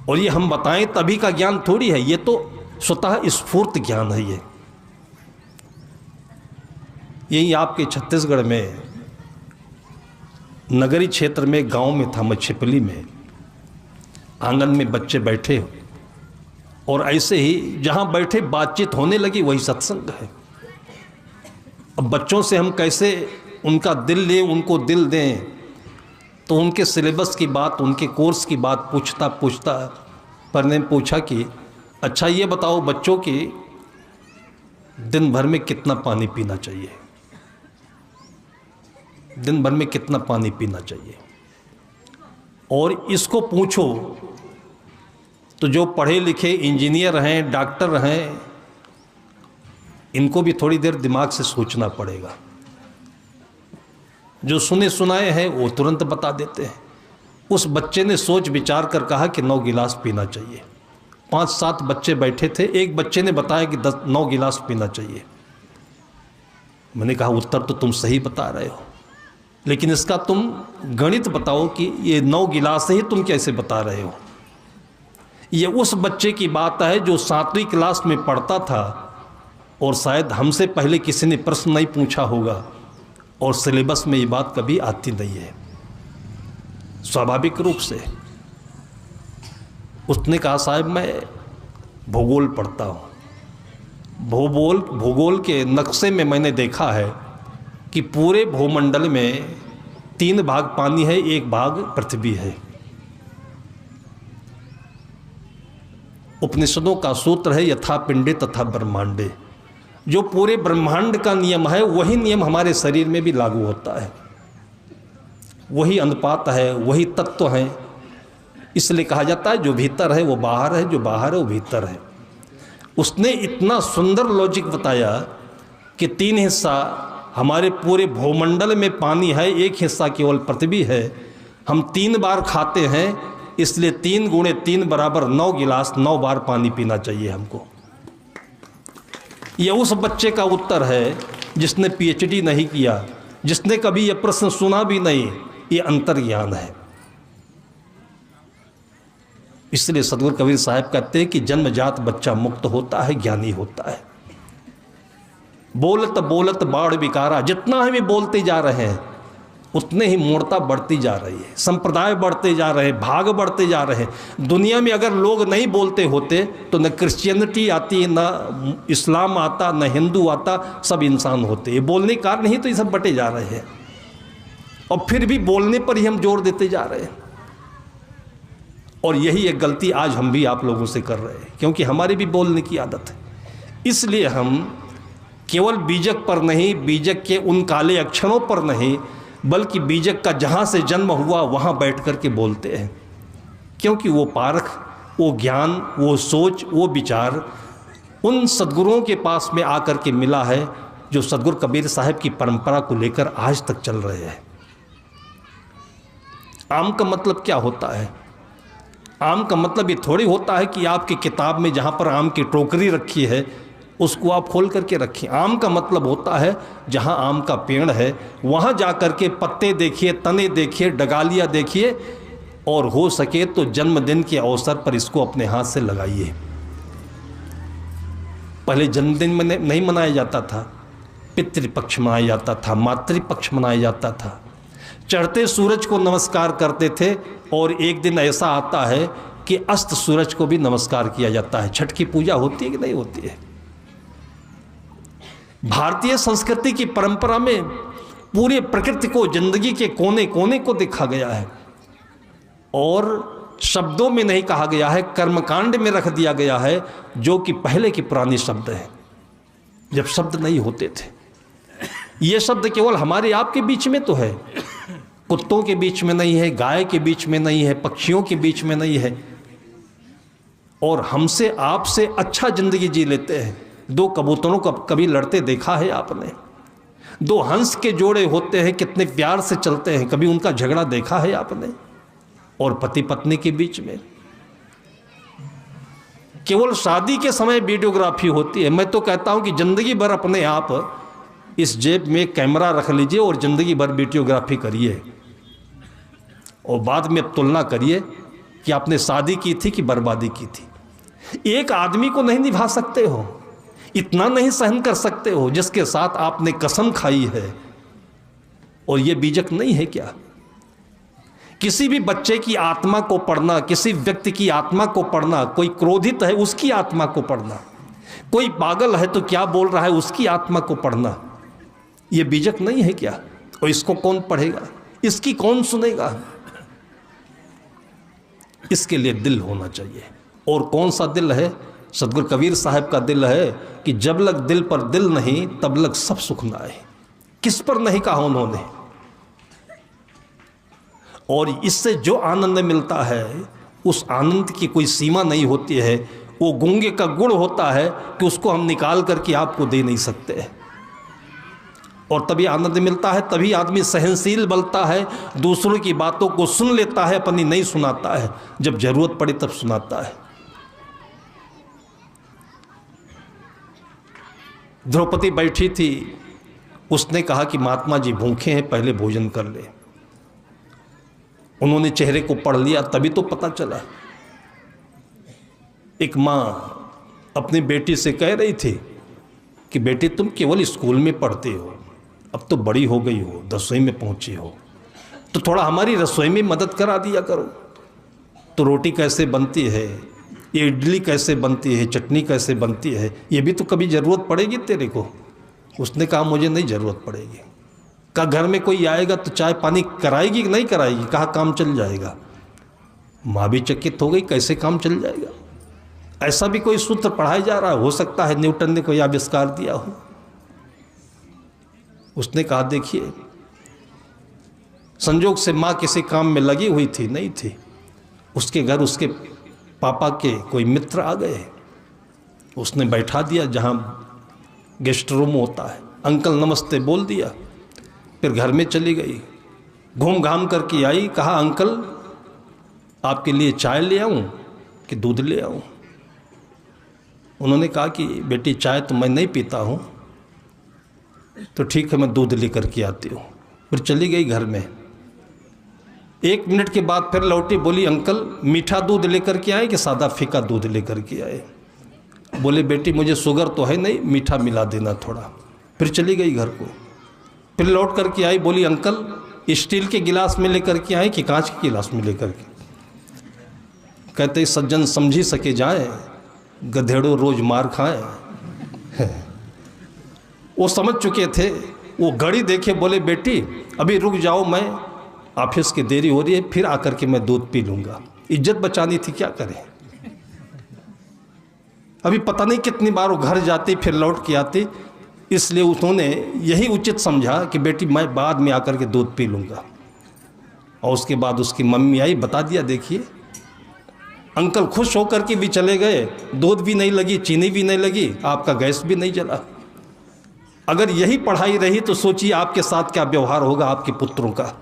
A: और ये हम बताएं तभी का ज्ञान थोड़ी है, ये तो स्वतः स्फूर्त ज्ञान है। यही आपके छत्तीसगढ़ में नगरी क्षेत्र में गांव में था, मछिपली में, आंगन में बच्चे बैठे और ऐसे ही जहां बैठे बातचीत होने लगी, वही सत्संग है। अब बच्चों से हम कैसे उनका दिल लें, उनको दिल दें? तो उनके सिलेबस की बात, उनके कोर्स की बात पूछता पूछता पर ने पूछा कि अच्छा ये बताओ बच्चों कि दिन भर में कितना पानी पीना चाहिए? दिन भर में कितना पानी पीना चाहिए? और इसको पूछो तो जो पढ़े लिखे इंजीनियर हैं, डॉक्टर हैं, इनको भी थोड़ी देर दिमाग से सोचना पड़ेगा। जो सुने सुनाए हैं वो तुरंत बता देते हैं। उस बच्चे ने सोच विचार कर कहा कि 9 गिलास पीना चाहिए। 5-7 बच्चे बैठे थे, एक बच्चे ने बताया कि 9 गिलास पीना चाहिए। मैंने कहा उत्तर तो तुम सही बता रहे हो, लेकिन इसका तुम गणित बताओ कि ये 9 गिलास ही तुम कैसे बता रहे हो? ये उस बच्चे की बात है जो 7वीं क्लास में पढ़ता था और शायद हमसे पहले किसी ने प्रश्न नहीं पूछा होगा और सिलेबस में ये बात कभी आती नहीं है। स्वाभाविक रूप से उसने कहा साहब मैं भूगोल पढ़ता हूँ। भूगोल के नक्शे में मैंने देखा है कि पूरे भूमंडल में 3 भाग पानी है, 1 भाग पृथ्वी है। उपनिषदों का सूत्र है यथा पिंडे तथा ब्रह्मांडे। जो पूरे ब्रह्मांड का नियम है वही नियम हमारे शरीर में भी लागू होता है, वही अनुपात है, वही तत्व है। इसलिए कहा जाता है जो भीतर है वो बाहर है, जो बाहर है वो भीतर है। उसने इतना सुंदर लॉजिक बताया कि 3 हिस्सा हमारे पूरे भूमंडल में पानी है, 1 हिस्सा केवल पृथ्वी है। हम 3 बार खाते हैं, इसलिए 3 गुणे 3 बराबर 9 गिलास 9 बार पानी पीना चाहिए हमको। यह उस बच्चे का उत्तर है जिसने पीएचडी नहीं किया, जिसने कभी यह प्रश्न सुना भी नहीं। ये अंतर्ज्ञान है। इसलिए सदगुरु कबीर साहब कहते हैं कि जन्मजात बच्चा मुक्त होता है, ज्ञानी होता है। बोलत बोलत बाढ़ विकारा, जितना हम बोलते जा रहे हैं उतने ही मूर्ता बढ़ती जा रही है, संप्रदाय बढ़ते जा रहे हैं, भाग बढ़ते जा रहे हैं। दुनिया में अगर लोग नहीं बोलते होते तो न क्रिश्चियनिटी आती, न इस्लाम आता, न हिंदू आता, सब इंसान होते। ये बोलने का कारण ही तो ये सब बटे जा रहे हैं, और फिर भी बोलने पर ही हम जोर देते जा रहे हैं। और यही एक गलती आज हम भी आप लोगों से कर रहे हैं, क्योंकि हमारी भी बोलने की आदत है। इसलिए हम केवल बीजक पर नहीं, बीजक के उन काले अक्षरों पर नहीं, बल्कि बीजक का जहाँ से जन्म हुआ वहाँ बैठ कर के बोलते हैं। क्योंकि वो पारख, वो ज्ञान, वो सोच, वो विचार उन सद्गुरुओं के पास में आकर के मिला है जो सद्गुरु कबीर साहब की परंपरा को लेकर आज तक चल रहे हैं। आम का मतलब क्या होता है? आम का मतलब ये थोड़ी होता है कि आपकी किताब में जहाँ पर आम की टोकरी रखी है उसको आप खोल करके रखें। आम का मतलब होता है जहाँ आम का पेड़ है वहाँ जा कर के पत्ते देखिए, तने देखिए, डगालियाँ देखिए, और हो सके तो जन्मदिन के अवसर पर इसको अपने हाथ से लगाइए। पहले जन्मदिन में नहीं मनाया जाता था, पितृपक्ष मनाया जाता था, मातृपक्ष मनाया जाता था, चढ़ते सूरज को नमस्कार करते थे, और एक दिन ऐसा आता है कि अस्त सूरज को भी नमस्कार किया जाता है। छठ की पूजा होती है कि नहीं होती है? भारतीय संस्कृति की परंपरा में पूरे प्रकृति को, जिंदगी के कोने कोने को देखा गया है, और शब्दों में नहीं कहा गया है, कर्मकांड में रख दिया गया है, जो कि पहले के पुराने शब्द हैं, जब शब्द नहीं होते थे। ये शब्द केवल हमारे आपके बीच में तो है, कुत्तों के बीच में नहीं है, गाय के बीच में नहीं है, पक्षियों के बीच में नहीं है। और हमसे आपसे अच्छा ज़िंदगी जी लेते हैं। दो कबूतरों को कभी लड़ते देखा है आपने? दो हंस के जोड़े होते हैं, कितने प्यार से चलते हैं, कभी उनका झगड़ा देखा है आपने? और पति पत्नी के बीच में केवल शादी के समय वीडियोग्राफी होती है। मैं तो कहता हूं कि जिंदगी भर अपने आप इस जेब में कैमरा रख लीजिए और जिंदगी भर वीडियोग्राफी करिए, और बाद में तुलना करिए कि आपने शादी की थी कि बर्बादी की थी। एक आदमी को नहीं निभा सकते हो, इतना नहीं सहन कर सकते हो जिसके साथ आपने कसम खाई है, और ये बीजक नहीं है क्या? किसी भी बच्चे की आत्मा को पढ़ना, किसी व्यक्ति की आत्मा को पढ़ना, कोई क्रोधित है उसकी आत्मा को पढ़ना, कोई पागल है तो क्या बोल रहा है उसकी आत्मा को पढ़ना, ये बीजक नहीं है क्या? और इसको कौन पढ़ेगा, इसकी कौन सुनेगा? इसके लिए दिल होना चाहिए। और कौन सा दिल है? सदगुरु कबीर साहब का दिल है कि जब लग दिल पर दिल नहीं तब लग सब सुख ना आए। किस पर नहीं कहा उन्होंने। और इससे जो आनंद मिलता है उस आनंद की कोई सीमा नहीं होती है। वो गूंगे का गुण होता है कि उसको हम निकाल करके आपको दे नहीं सकते, और तभी आनंद मिलता है। तभी आदमी सहनशील बनता है, दूसरों की बातों को सुन लेता है, अपनी नहीं सुनाता है, जब जरूरत पड़े तब सुनाता है। द्रौपदी बैठी थी, उसने कहा कि महात्मा जी भूखे हैं, पहले भोजन कर ले। उन्होंने चेहरे को पढ़ लिया, तभी तो पता चला। एक माँ अपनी बेटी से कह रही थी कि बेटी तुम केवल स्कूल में पढ़ती हो, अब तो बड़ी हो गई हो, रसोई में पहुंची हो, तो थोड़ा हमारी रसोई में मदद करा दिया करो। तो रोटी कैसे बनती है, ये इडली कैसे बनती है, चटनी कैसे बनती है, ये भी तो कभी ज़रूरत पड़ेगी तेरे को। उसने कहा मुझे नहीं ज़रूरत पड़ेगी। कहा घर में कोई आएगा तो चाय पानी कराएगी कि नहीं कराएगी? कहा काम चल जाएगा। माँ भी चकित हो गई, कैसे काम चल जाएगा? ऐसा भी कोई सूत्र पढ़ाया जा रहा है? हो सकता है न्यूटन ने कोई आविष्कार दिया हो। उसने कहा देखिए, संजोग से माँ किसी काम में लगी हुई थी, नहीं थी। उसके घर उसके पापा के कोई मित्र आ गए, उसने बैठा दिया जहाँ गेस्ट रूम होता है। अंकल नमस्ते बोल दिया, फिर घर में चली गई, घूम घाम करके आई। कहा अंकल आपके लिए चाय ले आऊं कि दूध ले आऊं? उन्होंने कहा कि बेटी चाय तो मैं नहीं पीता हूं, तो ठीक है मैं दूध लेकर के आती हूँ। फिर चली गई घर में। 1 मिनट के बाद फिर लौटी, बोली अंकल मीठा दूध लेकर के आए कि सादा फीका दूध लेकर के आए? बोले बेटी मुझे शुगर तो है नहीं, मीठा मिला देना थोड़ा। फिर चली गई घर को। फिर लौट करके आई, बोली अंकल स्टील के गिलास में लेकर के आए कि कांच के गिलास में लेकर के? कहते सज्जन समझी सके जाए, गधेड़ों रोज मार खाए। वो समझ चुके थे। वो घड़ी देखे, बोले बेटी अभी रुक जाओ, मैं ऑफिस की देरी हो रही है, फिर आकर के मैं दूध पी लूँगा। इज्जत बचानी थी, क्या करें। अभी पता नहीं कितनी बार वो घर जाती फिर लौट के आती, इसलिए उन्होंने यही उचित समझा कि बेटी मैं बाद में आकर के दूध पी लूँगा। और उसके बाद उसकी मम्मी आई, बता दिया देखिए। अंकल खुश होकर के भी चले गए, दूध भी नहीं लगी, चीनी भी नहीं लगी, आपका गैस भी नहीं जला। अगर यही पढ़ाई रही तो सोचिए आपके साथ क्या व्यवहार होगा, आपके पुत्रों का,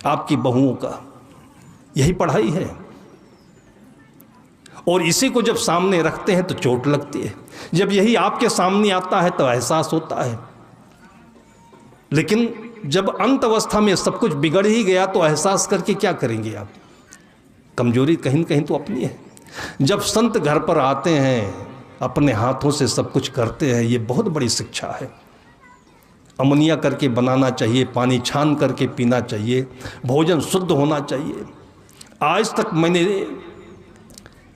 A: आपकी बहुओं का। यही पढ़ाई है। और इसी को जब सामने रखते हैं तो चोट लगती है। जब यही आपके सामने आता है तो एहसास होता है। लेकिन जब अंत अवस्था में सब कुछ बिगड़ ही गया तो एहसास करके क्या करेंगे आप? कमजोरी कहीं न कहीं तो अपनी है। जब संत घर पर आते हैं, अपने हाथों से सब कुछ करते हैं, ये बहुत बड़ी शिक्षा है। अमनिया करके बनाना चाहिए, पानी छान करके पीना चाहिए, भोजन शुद्ध होना चाहिए। आज तक मैंने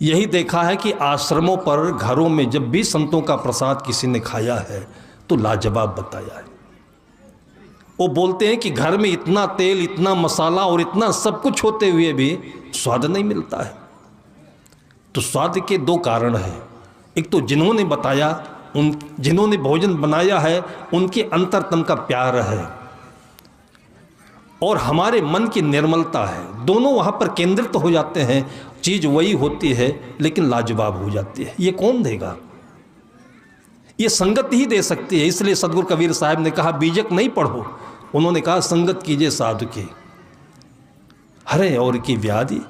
A: यही देखा है कि आश्रमों पर, घरों में जब भी संतों का प्रसाद किसी ने खाया है तो लाजवाब बताया है। वो बोलते हैं कि घर में इतना तेल, इतना मसाला और इतना सब कुछ होते हुए भी स्वाद नहीं मिलता है। तो स्वाद के 2 कारण हैं। एक तो जिन्होंने बताया, जिन्होंने भोजन बनाया है, उनके अंतरतम का प्यार है। और हमारे मन की निर्मलता है, दोनों वहाँ पर केंद्रित हो जाते हैं। चीज़ वही होती है लेकिन लाजवाब हो जाती है। ये कौन देगा? ये संगत ही दे सकती है। इसलिए सदगुरु कबीर साहब ने कहा बीजक नहीं पढ़ो, उन्होंने कहा संगत कीजिए साधु की। हरे और की व्याधि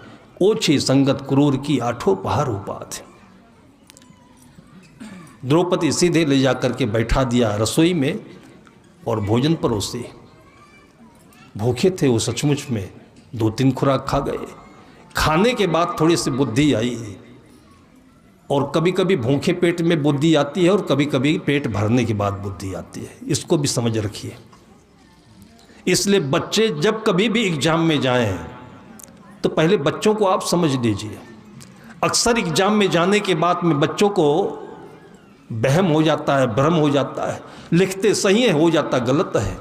A: ओछी संगत क्रूर की आठों पहाड़ उपाधि। द्रौपदी सीधे ले जाकर के बैठा दिया रसोई में और भोजन परोसी। भूखे थे वो सचमुच में, 2-3 खुराक खा गए। खाने के बाद थोड़ी सी बुद्धि आई, और कभी कभी भूखे पेट में बुद्धि आती है और कभी कभी पेट भरने के बाद बुद्धि आती है। इसको भी समझ रखिए। इसलिए बच्चे जब कभी भी एग्जाम में जाएं तो पहले बच्चों को आप समझ लीजिए। अक्सर एग्जाम में जाने के बाद में बच्चों को बहम हो जाता है, भ्रम हो जाता है, लिखते सही है हो जाता गलत है।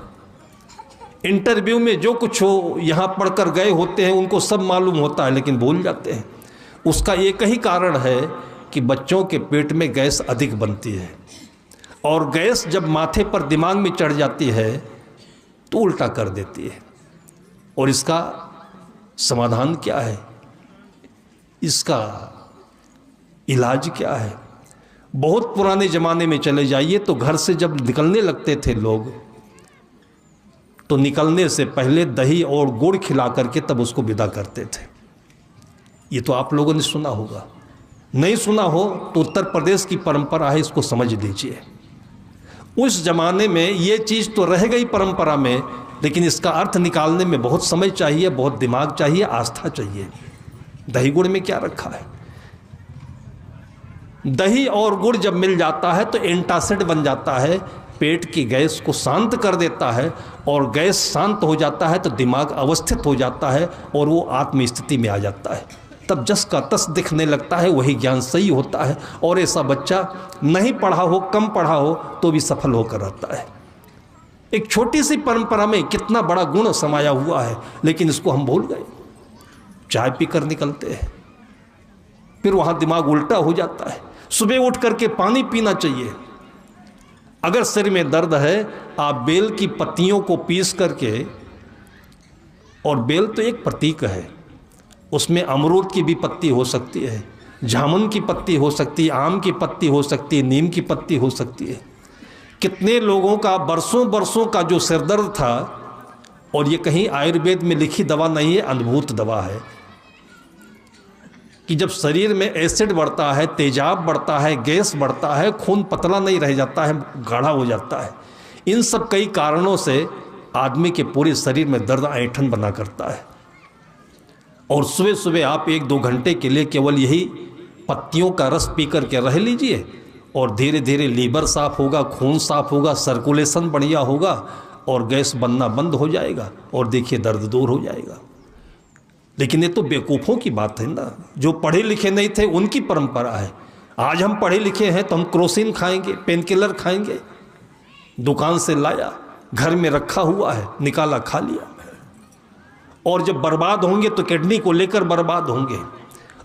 A: इंटरव्यू में जो कुछ हो यहाँ पढ़कर गए होते हैं उनको सब मालूम होता है लेकिन भूल जाते हैं। उसका एक ही कारण है कि बच्चों के पेट में गैस अधिक बनती है, और गैस जब माथे पर दिमाग में चढ़ जाती है तो उल्टा कर देती है। और इसका समाधान क्या है, इसका इलाज क्या है? बहुत पुराने ज़माने में चले जाइए तो घर से जब निकलने लगते थे लोग तो निकलने से पहले दही और गुड़ खिला करके तब उसको विदा करते थे। ये तो आप लोगों ने सुना होगा, नहीं सुना हो तो उत्तर प्रदेश की परंपरा है, इसको समझ लीजिए। उस जमाने में ये चीज़ तो रह गई परंपरा में, लेकिन इसका अर्थ निकालने में बहुत समय चाहिए, बहुत दिमाग चाहिए, आस्था चाहिए। दही गुड़ में क्या रखा है? दही और गुड़ जब मिल जाता है तो एंटासिड बन जाता है, पेट की गैस को शांत कर देता है, और गैस शांत हो जाता है तो दिमाग अवस्थित हो जाता है और वो आत्म स्थिति में आ जाता है। तब जस का तस दिखने लगता है, वही ज्ञान सही होता है। और ऐसा बच्चा नहीं पढ़ा हो, कम पढ़ा हो तो भी सफल होकर रहता है। एक छोटी सी परंपरा में कितना बड़ा गुण समाया हुआ है, लेकिन इसको हम भूल गए। चाय पीकर निकलते हैं, फिर वहाँ दिमाग उल्टा हो जाता है। सुबह उठ करके पानी पीना चाहिए। अगर सिर में दर्द है, आप बेल की पत्तियों को पीस करके, और बेल तो एक प्रतीक है, उसमें अमरूद की भी पत्ती हो सकती है, जामुन की पत्ती हो सकती है, आम की पत्ती हो सकती है, नीम की पत्ती हो सकती है। कितने लोगों का बरसों बरसों का जो सिरदर्द था, और ये कहीं आयुर्वेद में लिखी दवा नहीं है, अद्भुत दवा है, कि जब शरीर में एसिड बढ़ता है, तेजाब बढ़ता है, गैस बढ़ता है, खून पतला नहीं रह जाता है, गाढ़ा हो जाता है। इन सब कई कारणों से आदमी के पूरे शरीर में दर्द ऐंठन बना करता है। और सुबह सुबह आप 1-2 घंटे के लिए केवल यही पत्तियों का रस पी करके रह लीजिए, और धीरे धीरे लीवर साफ होगा, खून साफ होगा, सर्कुलेशन बढ़िया होगा, और गैस बनना बंद हो जाएगा, और देखिए दर्द दूर हो जाएगा। लेकिन ये तो बेवकूफ़ों की बात है ना, जो पढ़े लिखे नहीं थे उनकी परंपरा है। आज हम पढ़े लिखे हैं तो हम क्रोसिन खाएंगे, पेन किलर खाएंगे, दुकान से लाया, घर में रखा हुआ है, निकाला खा लिया। और जब बर्बाद होंगे तो किडनी को लेकर बर्बाद होंगे,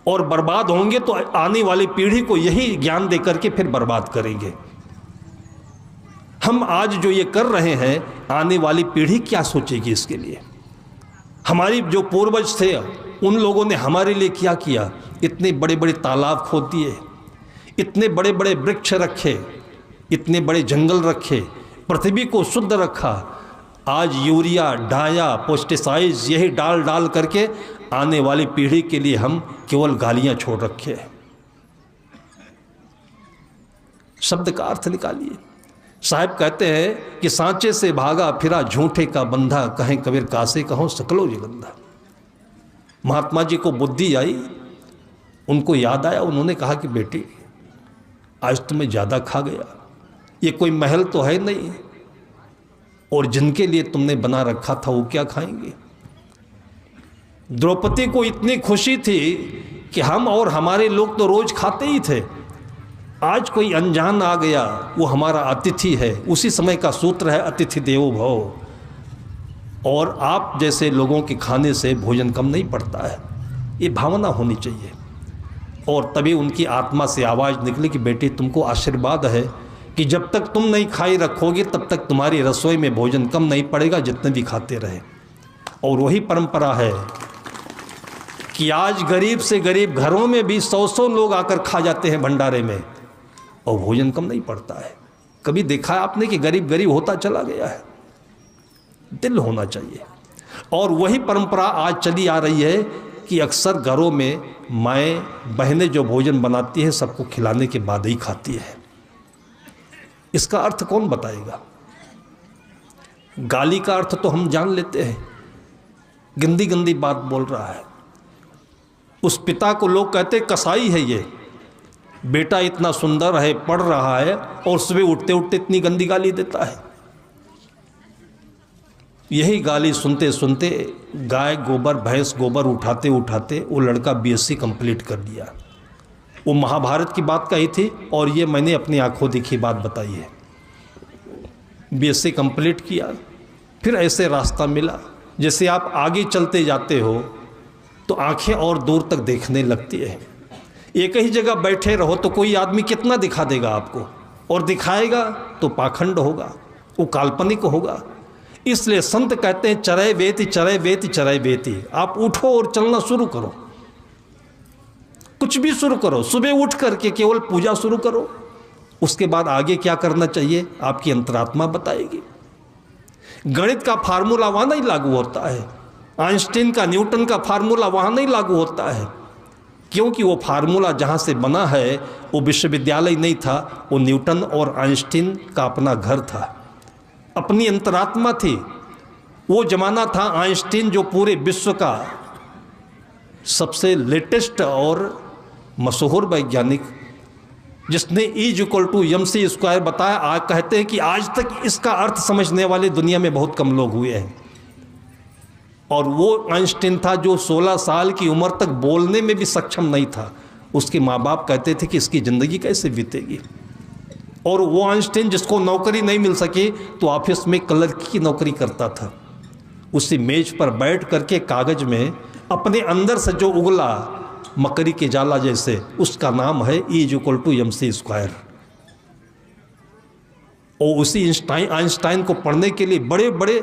A: और बर्बाद होंगे तो आने वाली पीढ़ी को यही ज्ञान दे करके फिर बर्बाद करेंगे। हम आज जो ये कर रहे हैं, आने वाली पीढ़ी क्या सोचेगी इसके लिए? हमारी जो पूर्वज थे उन लोगों ने हमारे लिए क्या किया? इतने बड़े बड़े तालाब खोद दिए, इतने बड़े बड़े वृक्ष रखे, इतने बड़े जंगल रखे, पृथ्वी को शुद्ध रखा। आज यूरिया, डाया, पेस्टिसाइड्स यही डाल डाल करके आने वाली पीढ़ी के लिए हम केवल गालियां छोड़ रखे हैं। शब्द का अर्थ निकालिए। साहब कहते हैं कि सांचे से भागा फिरा झूठे का बंधा, कहें कबीर कासे कहो सकलो जगंधा। महात्मा जी को बुद्धि आई, उनको याद आया, उन्होंने कहा कि बेटी आज तुम्हें ज़्यादा खा गया, ये कोई महल तो है नहीं, और जिनके लिए तुमने बना रखा था वो क्या खाएंगे? द्रौपदी को इतनी खुशी थी कि हम और हमारे लोग तो रोज खाते ही थे, आज कोई अनजान आ गया, वो हमारा अतिथि है। उसी समय का सूत्र है अतिथि देवो भव। और आप जैसे लोगों के खाने से भोजन कम नहीं पड़ता है, ये भावना होनी चाहिए। और तभी उनकी आत्मा से आवाज़ निकली कि बेटी तुमको आशीर्वाद है कि जब तक तुम नहीं खाई रखोगे तब तक तुम्हारी रसोई में भोजन कम नहीं पड़ेगा, जितने भी खाते रहे। और वही परंपरा है कि आज गरीब से गरीब घरों में भी 100-100 लोग आकर खा जाते हैं भंडारे में और भोजन कम नहीं पड़ता है। कभी देखा है आपने कि गरीब गरीब होता चला गया है? दिल होना चाहिए। और वही परंपरा आज चली आ रही है कि अक्सर घरों में माएँ बहनें जो भोजन बनाती हैं सबको खिलाने के बाद ही खाती है। इसका अर्थ कौन बताएगा? गाली का अर्थ तो हम जान लेते हैं, गंदी गंदी बात बोल रहा है। उस पिता को लोग कहते कसाई है ये, बेटा इतना सुंदर है, पढ़ रहा है और सुबह उठते उठते इतनी गंदी गाली देता है। यही गाली सुनते सुनते गाय गोबर भैंस गोबर उठाते उठाते वो लड़का बीएससी कंप्लीट कर लिया। वो महाभारत की बात कही थी और ये मैंने अपनी आंखों देखी बात बताई है। बीएससी कंप्लीट किया, फिर ऐसे रास्ता मिला जैसे आप आगे चलते जाते हो तो आंखें और दूर तक देखने लगती है। एक ही जगह बैठे रहो तो कोई आदमी कितना दिखा देगा आपको, और दिखाएगा तो पाखंड होगा, वो काल्पनिक होगा। इसलिए संत कहते हैं चरय वेति चरय वेति चरय वेति। आप उठो और चलना शुरू करो, कुछ भी शुरू करो। सुबह उठ करके केवल पूजा शुरू करो, उसके बाद आगे क्या करना चाहिए आपकी अंतरात्मा बताएगी। गणित का फार्मूला वहाँ नहीं लागू होता है, आइंस्टीन का न्यूटन का फार्मूला वहाँ नहीं लागू होता है, क्योंकि वो फार्मूला जहाँ से बना है वो विश्वविद्यालय नहीं था, वो न्यूटन और आइंस्टीन का अपना घर था, अपनी अंतरात्मा थी। वो जमाना था आइंस्टीन जो पूरे विश्व का सबसे लेटेस्ट और मशहूर वैज्ञानिक, जिसने E=mc² बताया। आज कहते हैं कि आज तक इसका अर्थ समझने वाले दुनिया में बहुत कम लोग हुए हैं। और वो आइंस्टीन था जो 16 साल की उम्र तक बोलने में भी सक्षम नहीं था। उसके माँ बाप कहते थे कि इसकी ज़िंदगी कैसे बीतेगी। और वो आइंस्टीन जिसको नौकरी नहीं मिल सकी तो ऑफिस में क्लर्क की नौकरी करता था। उसी मेज पर बैठ करके कागज में अपने अंदर से जो उगला मकड़ी के जाला जैसे, उसका नाम है E=mc²। और उसी आइंस्टाइन को पढ़ने के लिए बड़े बड़े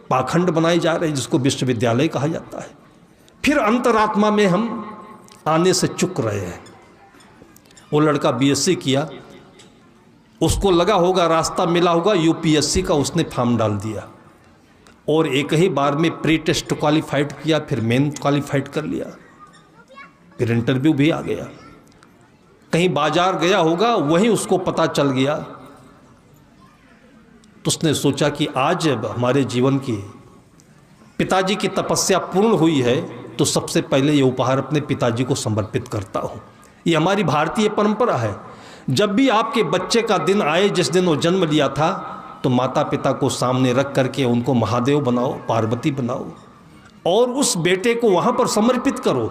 A: पाखंड बनाए जा रहे हैं, जिसको विश्वविद्यालय कहा जाता है। फिर अंतरात्मा में हम आने से चूक रहे हैं। वो लड़का बीएससी किया, उसको लगा होगा रास्ता मिला होगा यूपीएससी का, उसने फॉर्म डाल दिया और एक ही बार में प्री टेस्ट क्वालिफाइड किया, फिर मेन क्वालिफाइड कर लिया, फिर इंटरव्यू भी आ गया। कहीं बाजार गया होगा, वहीं उसको पता चल गया तो उसने सोचा कि आज जब हमारे जीवन की पिताजी की तपस्या पूर्ण हुई है तो सबसे पहले ये उपहार अपने पिताजी को समर्पित करता हूँ। ये हमारी भारतीय परंपरा है। जब भी आपके बच्चे का दिन आए, जिस दिन वो जन्म लिया था, तो माता पिता को सामने रख करके उनको महादेव बनाओ, पार्वती बनाओ और उस बेटे को वहाँ पर समर्पित करो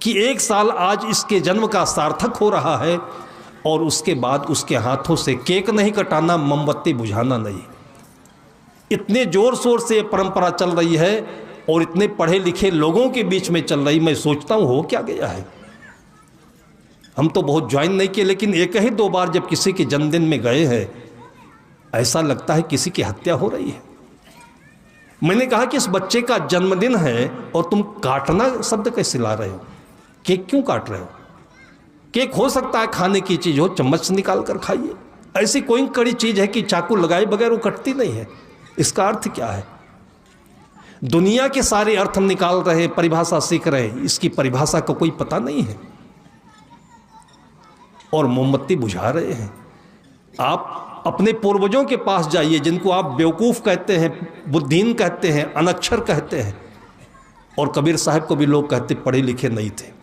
A: कि 1 साल आज इसके जन्म का सार्थक हो रहा है। और उसके बाद उसके हाथों से केक नहीं कटाना, मोमबत्ती बुझाना नहीं। इतने जोर शोर से ये परंपरा चल रही है और इतने पढ़े लिखे लोगों के बीच में चल रही। मैं सोचता हूँ हो क्या गया है। हम तो बहुत ज्वाइन नहीं किए, लेकिन 1-2 बार जब किसी के जन्मदिन में गए हैं, ऐसा लगता है किसी की हत्या हो रही है। मैंने कहा कि इस बच्चे का जन्मदिन है और तुम काटना शब्द कैसे ला रहे हो? केक क्यों काट रहे हो? केक हो सकता है खाने की चीज़ हो, चम्मच से निकाल कर खाइए। ऐसी कोई कड़ी चीज़ है कि चाकू लगाए बगैर वो कटती नहीं है। इसका अर्थ क्या है? दुनिया के सारे अर्थ हम निकाल रहे हैं, परिभाषा सीख रहे हैं, इसकी परिभाषा का कोई पता नहीं है और मोमबत्ती बुझा रहे हैं। आप अपने पूर्वजों के पास जाइए, जिनको आप बेवकूफ़ कहते हैं, बुद्धिहीन कहते हैं, अनक्षर कहते हैं, और कबीर साहब को भी लोग कहते पढ़े लिखे नहीं थे।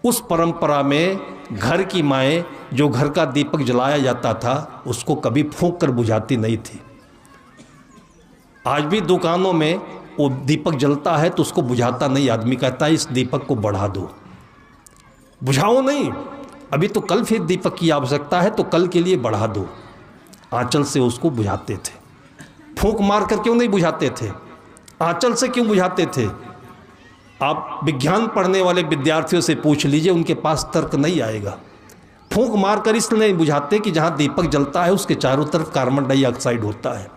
A: उस परंपरा में घर की माएँ जो घर का दीपक जलाया जाता था, उसको कभी फूंक कर बुझाती नहीं थी। आज भी दुकानों में वो दीपक जलता है तो उसको बुझाता नहीं, आदमी कहता है इस दीपक को बढ़ा दो। बुझाओ नहीं, अभी तो कल फिर दीपक की आवश्यकता है तो कल के लिए बढ़ा दो। आंचल से उसको बुझाते थे। फूंक मार कर क्यों नहीं बुझाते थे? आंचल से क्यों बुझाते थे? आप विज्ञान पढ़ने वाले विद्यार्थियों से पूछ लीजिए, उनके पास तर्क नहीं आएगा। फूंक मारकर इसलिए नहीं बुझाते कि जहाँ दीपक जलता है उसके चारों तरफ कार्बन डाइऑक्साइड होता है।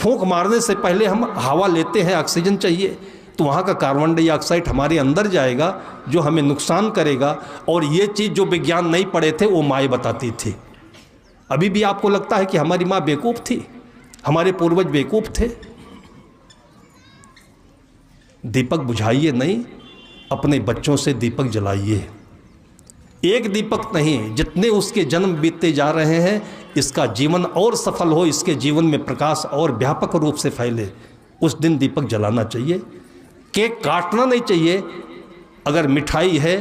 A: फूंक मारने से पहले हम हवा लेते हैं, ऑक्सीजन चाहिए, तो वहाँ का कार्बन डाइऑक्साइड हमारे अंदर जाएगा जो हमें नुकसान करेगा। और ये चीज़ जो विज्ञान नहीं पढ़े थे वो माएँ बताती थी। अभी भी आपको लगता है कि हमारी माँ बेवकूफ़ थी, हमारे पूर्वज बेवकूफ़ थे? दीपक बुझाइए नहीं, अपने बच्चों से दीपक जलाइए। एक दीपक नहीं, जितने उसके जन्म बीतते जा रहे हैं, इसका जीवन और सफल हो, इसके जीवन में प्रकाश और व्यापक रूप से फैले, उस दिन दीपक जलाना चाहिए। केक काटना नहीं चाहिए। अगर मिठाई है,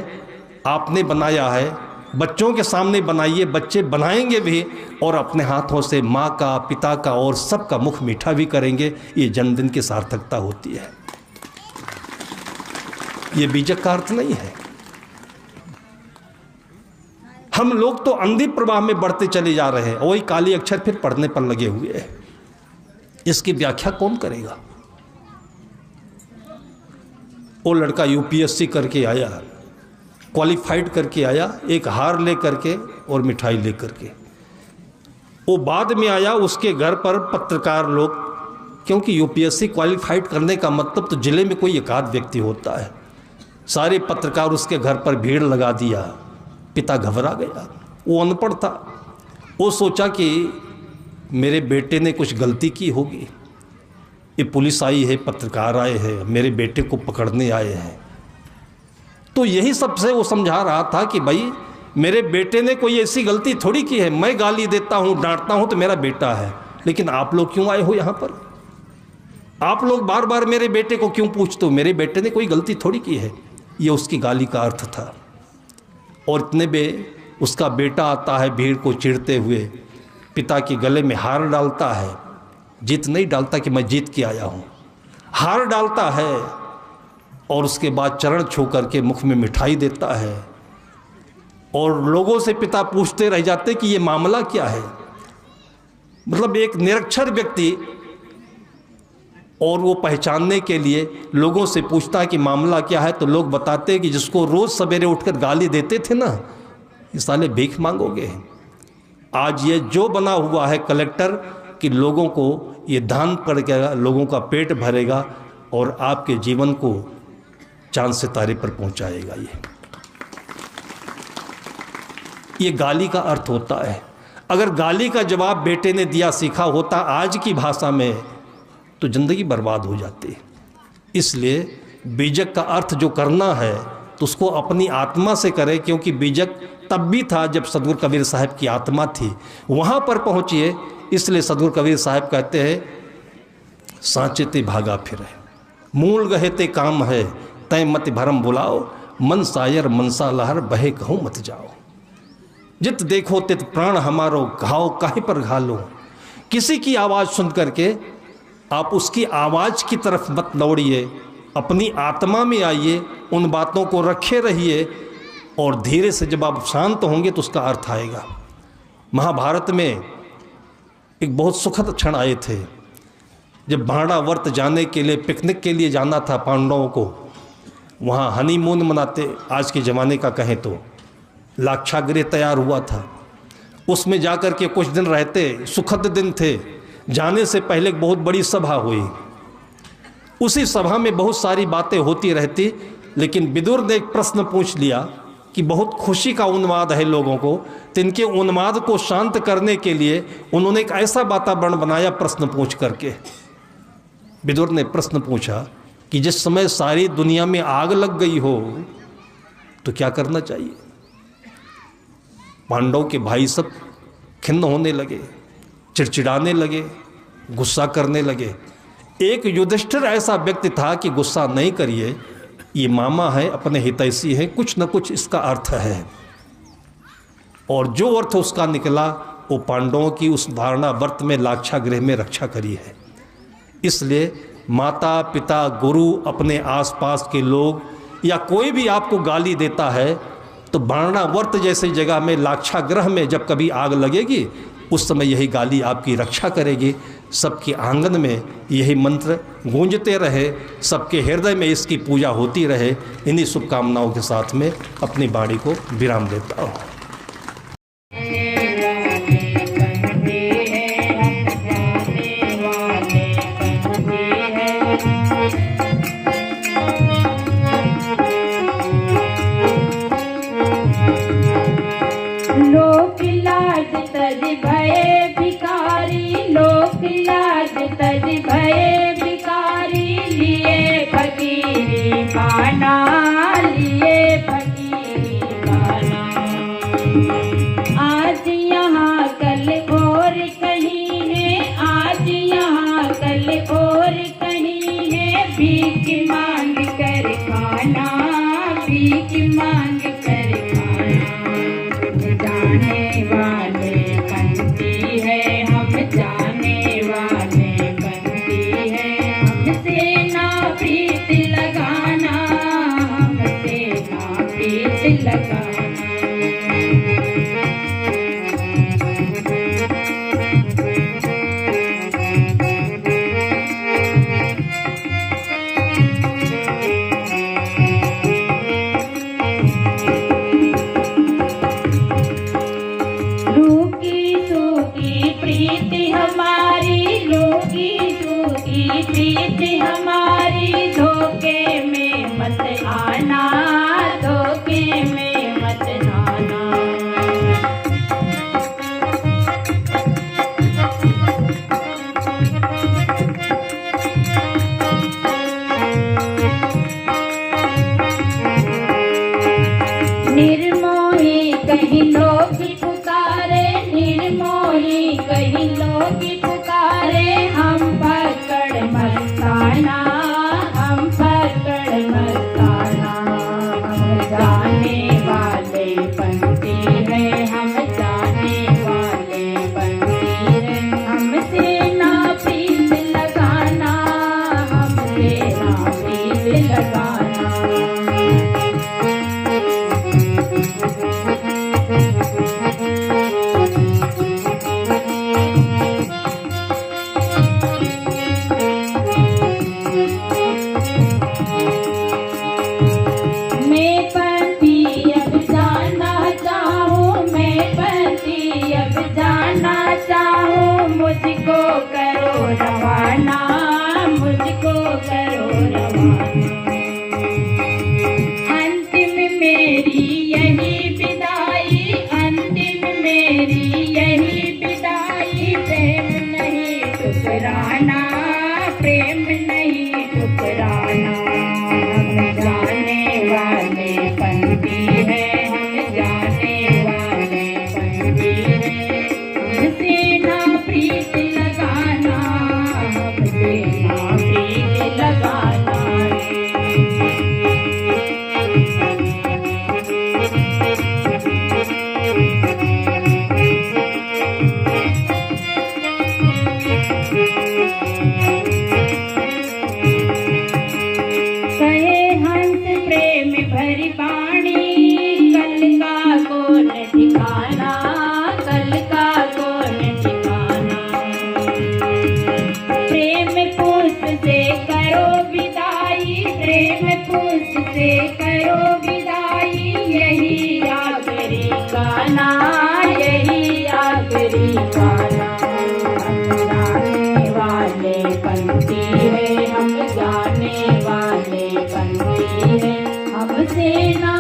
A: आपने बनाया है, बच्चों के सामने बनाइए, बच्चे बनाएंगे भी और अपने हाथों से माँ का, पिता का और सबका मुख मीठा भी करेंगे। ये जन्मदिन की सार्थकता होती है। ये बीजक का अर्थ नहीं है। हम लोग तो अंधी प्रवाह में बढ़ते चले जा रहे हैं, वही काली अक्षर फिर पढ़ने पर लगे हुए हैं। इसकी व्याख्या कौन करेगा? वो लड़का यूपीएससी करके आया, क्वालिफाइड करके आया, एक हार ले करके और मिठाई ले करके। वो बाद में आया, उसके घर पर पत्रकार लोग, क्योंकि यूपीएससी क्वालिफाइड करने का मतलब तो जिले में कोई एकाध व्यक्ति होता है, सारे पत्रकार उसके घर पर भीड़ लगा दिया। पिता घबरा गया, वो अनपढ़ था, वो सोचा कि मेरे बेटे ने कुछ गलती की होगी, ये पुलिस आई है, पत्रकार आए हैं, मेरे बेटे को पकड़ने आए हैं। तो यही सबसे वो समझा रहा था कि भाई मेरे बेटे ने कोई ऐसी गलती थोड़ी की है, मैं गाली देता हूँ, डांटता हूँ तो मेरा बेटा है, लेकिन आप लोग क्यों आए हो यहाँ पर? आप लोग बार बार मेरे बेटे को क्यों पूछते हो? मेरे बेटे ने कोई गलती थोड़ी की है। ये उसकी गाली का अर्थ था। और इतने में उसका बेटा आता है भीड़ को चिढ़ते हुए, पिता के गले में हार डालता है, जीत नहीं डालता कि मैं जीत के आया हूँ, हार डालता है और उसके बाद चरण छू करके मुख में मिठाई देता है। और लोगों से पिता पूछते रह जाते कि ये मामला क्या है। मतलब एक निरक्षर व्यक्ति, और वो पहचानने के लिए लोगों से पूछता है कि मामला क्या है, तो लोग बताते हैं कि जिसको रोज़ सवेरे उठकर गाली देते थे ना, ये साले भीख मांगोगे। आज ये जो बना हुआ है कलेक्टर कि लोगों को ये दान करके लोगों का पेट भरेगा और आपके जीवन को चांद सितारे पर पहुंचाएगा। ये गाली का अर्थ होता है। अगर गाली का जवाब बेटे ने दिया सीखा होता आज की भाषा में, तो ज़िंदगी बर्बाद हो जाती। इसलिए बीजक का अर्थ जो करना है तो उसको अपनी आत्मा से करे, क्योंकि बीजक तब भी था जब सदगुरु कबीर साहब की आत्मा थी, वहाँ पर पहुँचिए। इसलिए सदगुरु कबीर साहब कहते हैं, सांचे ते भागा फिरे, मूल गहे ते काम है, तय मत भरम बुलाओ, मन सायर मनसा लहर बहे कहूँ मत जाओ। जित देखो तित प्राण हमारो, घाव काहे पर घालो। किसी की आवाज़ सुन करके आप उसकी आवाज़ की तरफ मत दौड़िए, अपनी आत्मा में आइए, उन बातों को रखे रहिए और धीरे से जब आप शांत होंगे तो उसका अर्थ आएगा। महाभारत में एक बहुत सुखद क्षण आए थे, जब भांडावर्त जाने के लिए, पिकनिक के लिए जाना था पांडवों को। वहाँ हनीमून मनाते, आज के ज़माने का कहें तो लाक्षागृह तैयार हुआ था, उसमें जाकर के कुछ दिन रहते, सुखद दिन थे। जाने से पहले एक बहुत बड़ी सभा हुई, उसी सभा में बहुत सारी बातें होती रहती, लेकिन विदुर ने एक प्रश्न पूछ लिया कि बहुत खुशी का उन्माद है लोगों को, तो इनके उन्माद को शांत करने के लिए उन्होंने एक ऐसा वातावरण बनाया प्रश्न पूछ करके। विदुर ने प्रश्न पूछा कि जिस समय सारी दुनिया में आग लग गई हो तो क्या करना चाहिए? पांडव के भाई सब खिन्न होने लगे, चिड़चिड़ाने लगे, गुस्सा करने लगे। एक युधिष्ठिर ऐसा व्यक्ति था कि गुस्सा नहीं करिए, ये मामा है, अपने हितैषी है, कुछ न कुछ इसका अर्थ है। और जो अर्थ उसका निकला वो पांडवों की उस धारणा व्रत में लाक्षागृह में रक्षा करी है। इसलिए माता पिता गुरु, अपने आसपास के लोग या कोई भी आपको गाली देता है तो बारणावर्त जैसी जगह में, लाक्षागृह में जब कभी आग लगेगी उस समय यही गाली आपकी रक्षा करेगी। सबके आंगन में यही मंत्र गूंजते रहे, सबके हृदय में इसकी पूजा होती रहे। इन्हीं शुभकामनाओं के साथ में अपनी वाणी को विराम देता हूँ।
B: करते हैं हम जाने वाले और कहीं है भीख मांग कर खाना, भीख मांग कर खाना। जाने वाले बनती है, हम जाने वाले बनती है, हमसे ना प्रीत लगाना, हमसे ना प्रीत लगाना। प्रीति हमारी लूकी सूखी प्रीति हमारी, धोखे में मत आना, धोखे में मत आना। निर्मोही कहीं लोग पुकारे, निर्मोही कहीं लोग पुकारे, हम पकड़ मस्ताना, हम पकड़ मस्ताना। हम जाने वाले बनती है, हम जाने वाले बनती है, हमसे ना प्रीत लगाना, हमसे ना प्रीत लगाना। मुझको करो रवाना, मुझको करो रवाना। अंतिम मेरी यही विदाई, अंतिम मेरी यही विदाई, प्रेम नहीं ठुकराना, प्रेम नहीं ठुकराना। हम जाने वाले बनती है, हम जाने वाले बनती है, हमसे ना प्रीत लगाना, हमसे ना प्रीत लगाना। कहे हंस प्रेम भरी वाणी, कल का कौन ठिकाना, कल का कौन ठिकाना। प्रेम पुष्प से करो विदाई, प्रेम पुष्प से करो विदाई, यही आखिरी गाना, यही आखिरी गाना। हम जाने वाले बनती है, हम जाने वाले बनती है, हमसे ना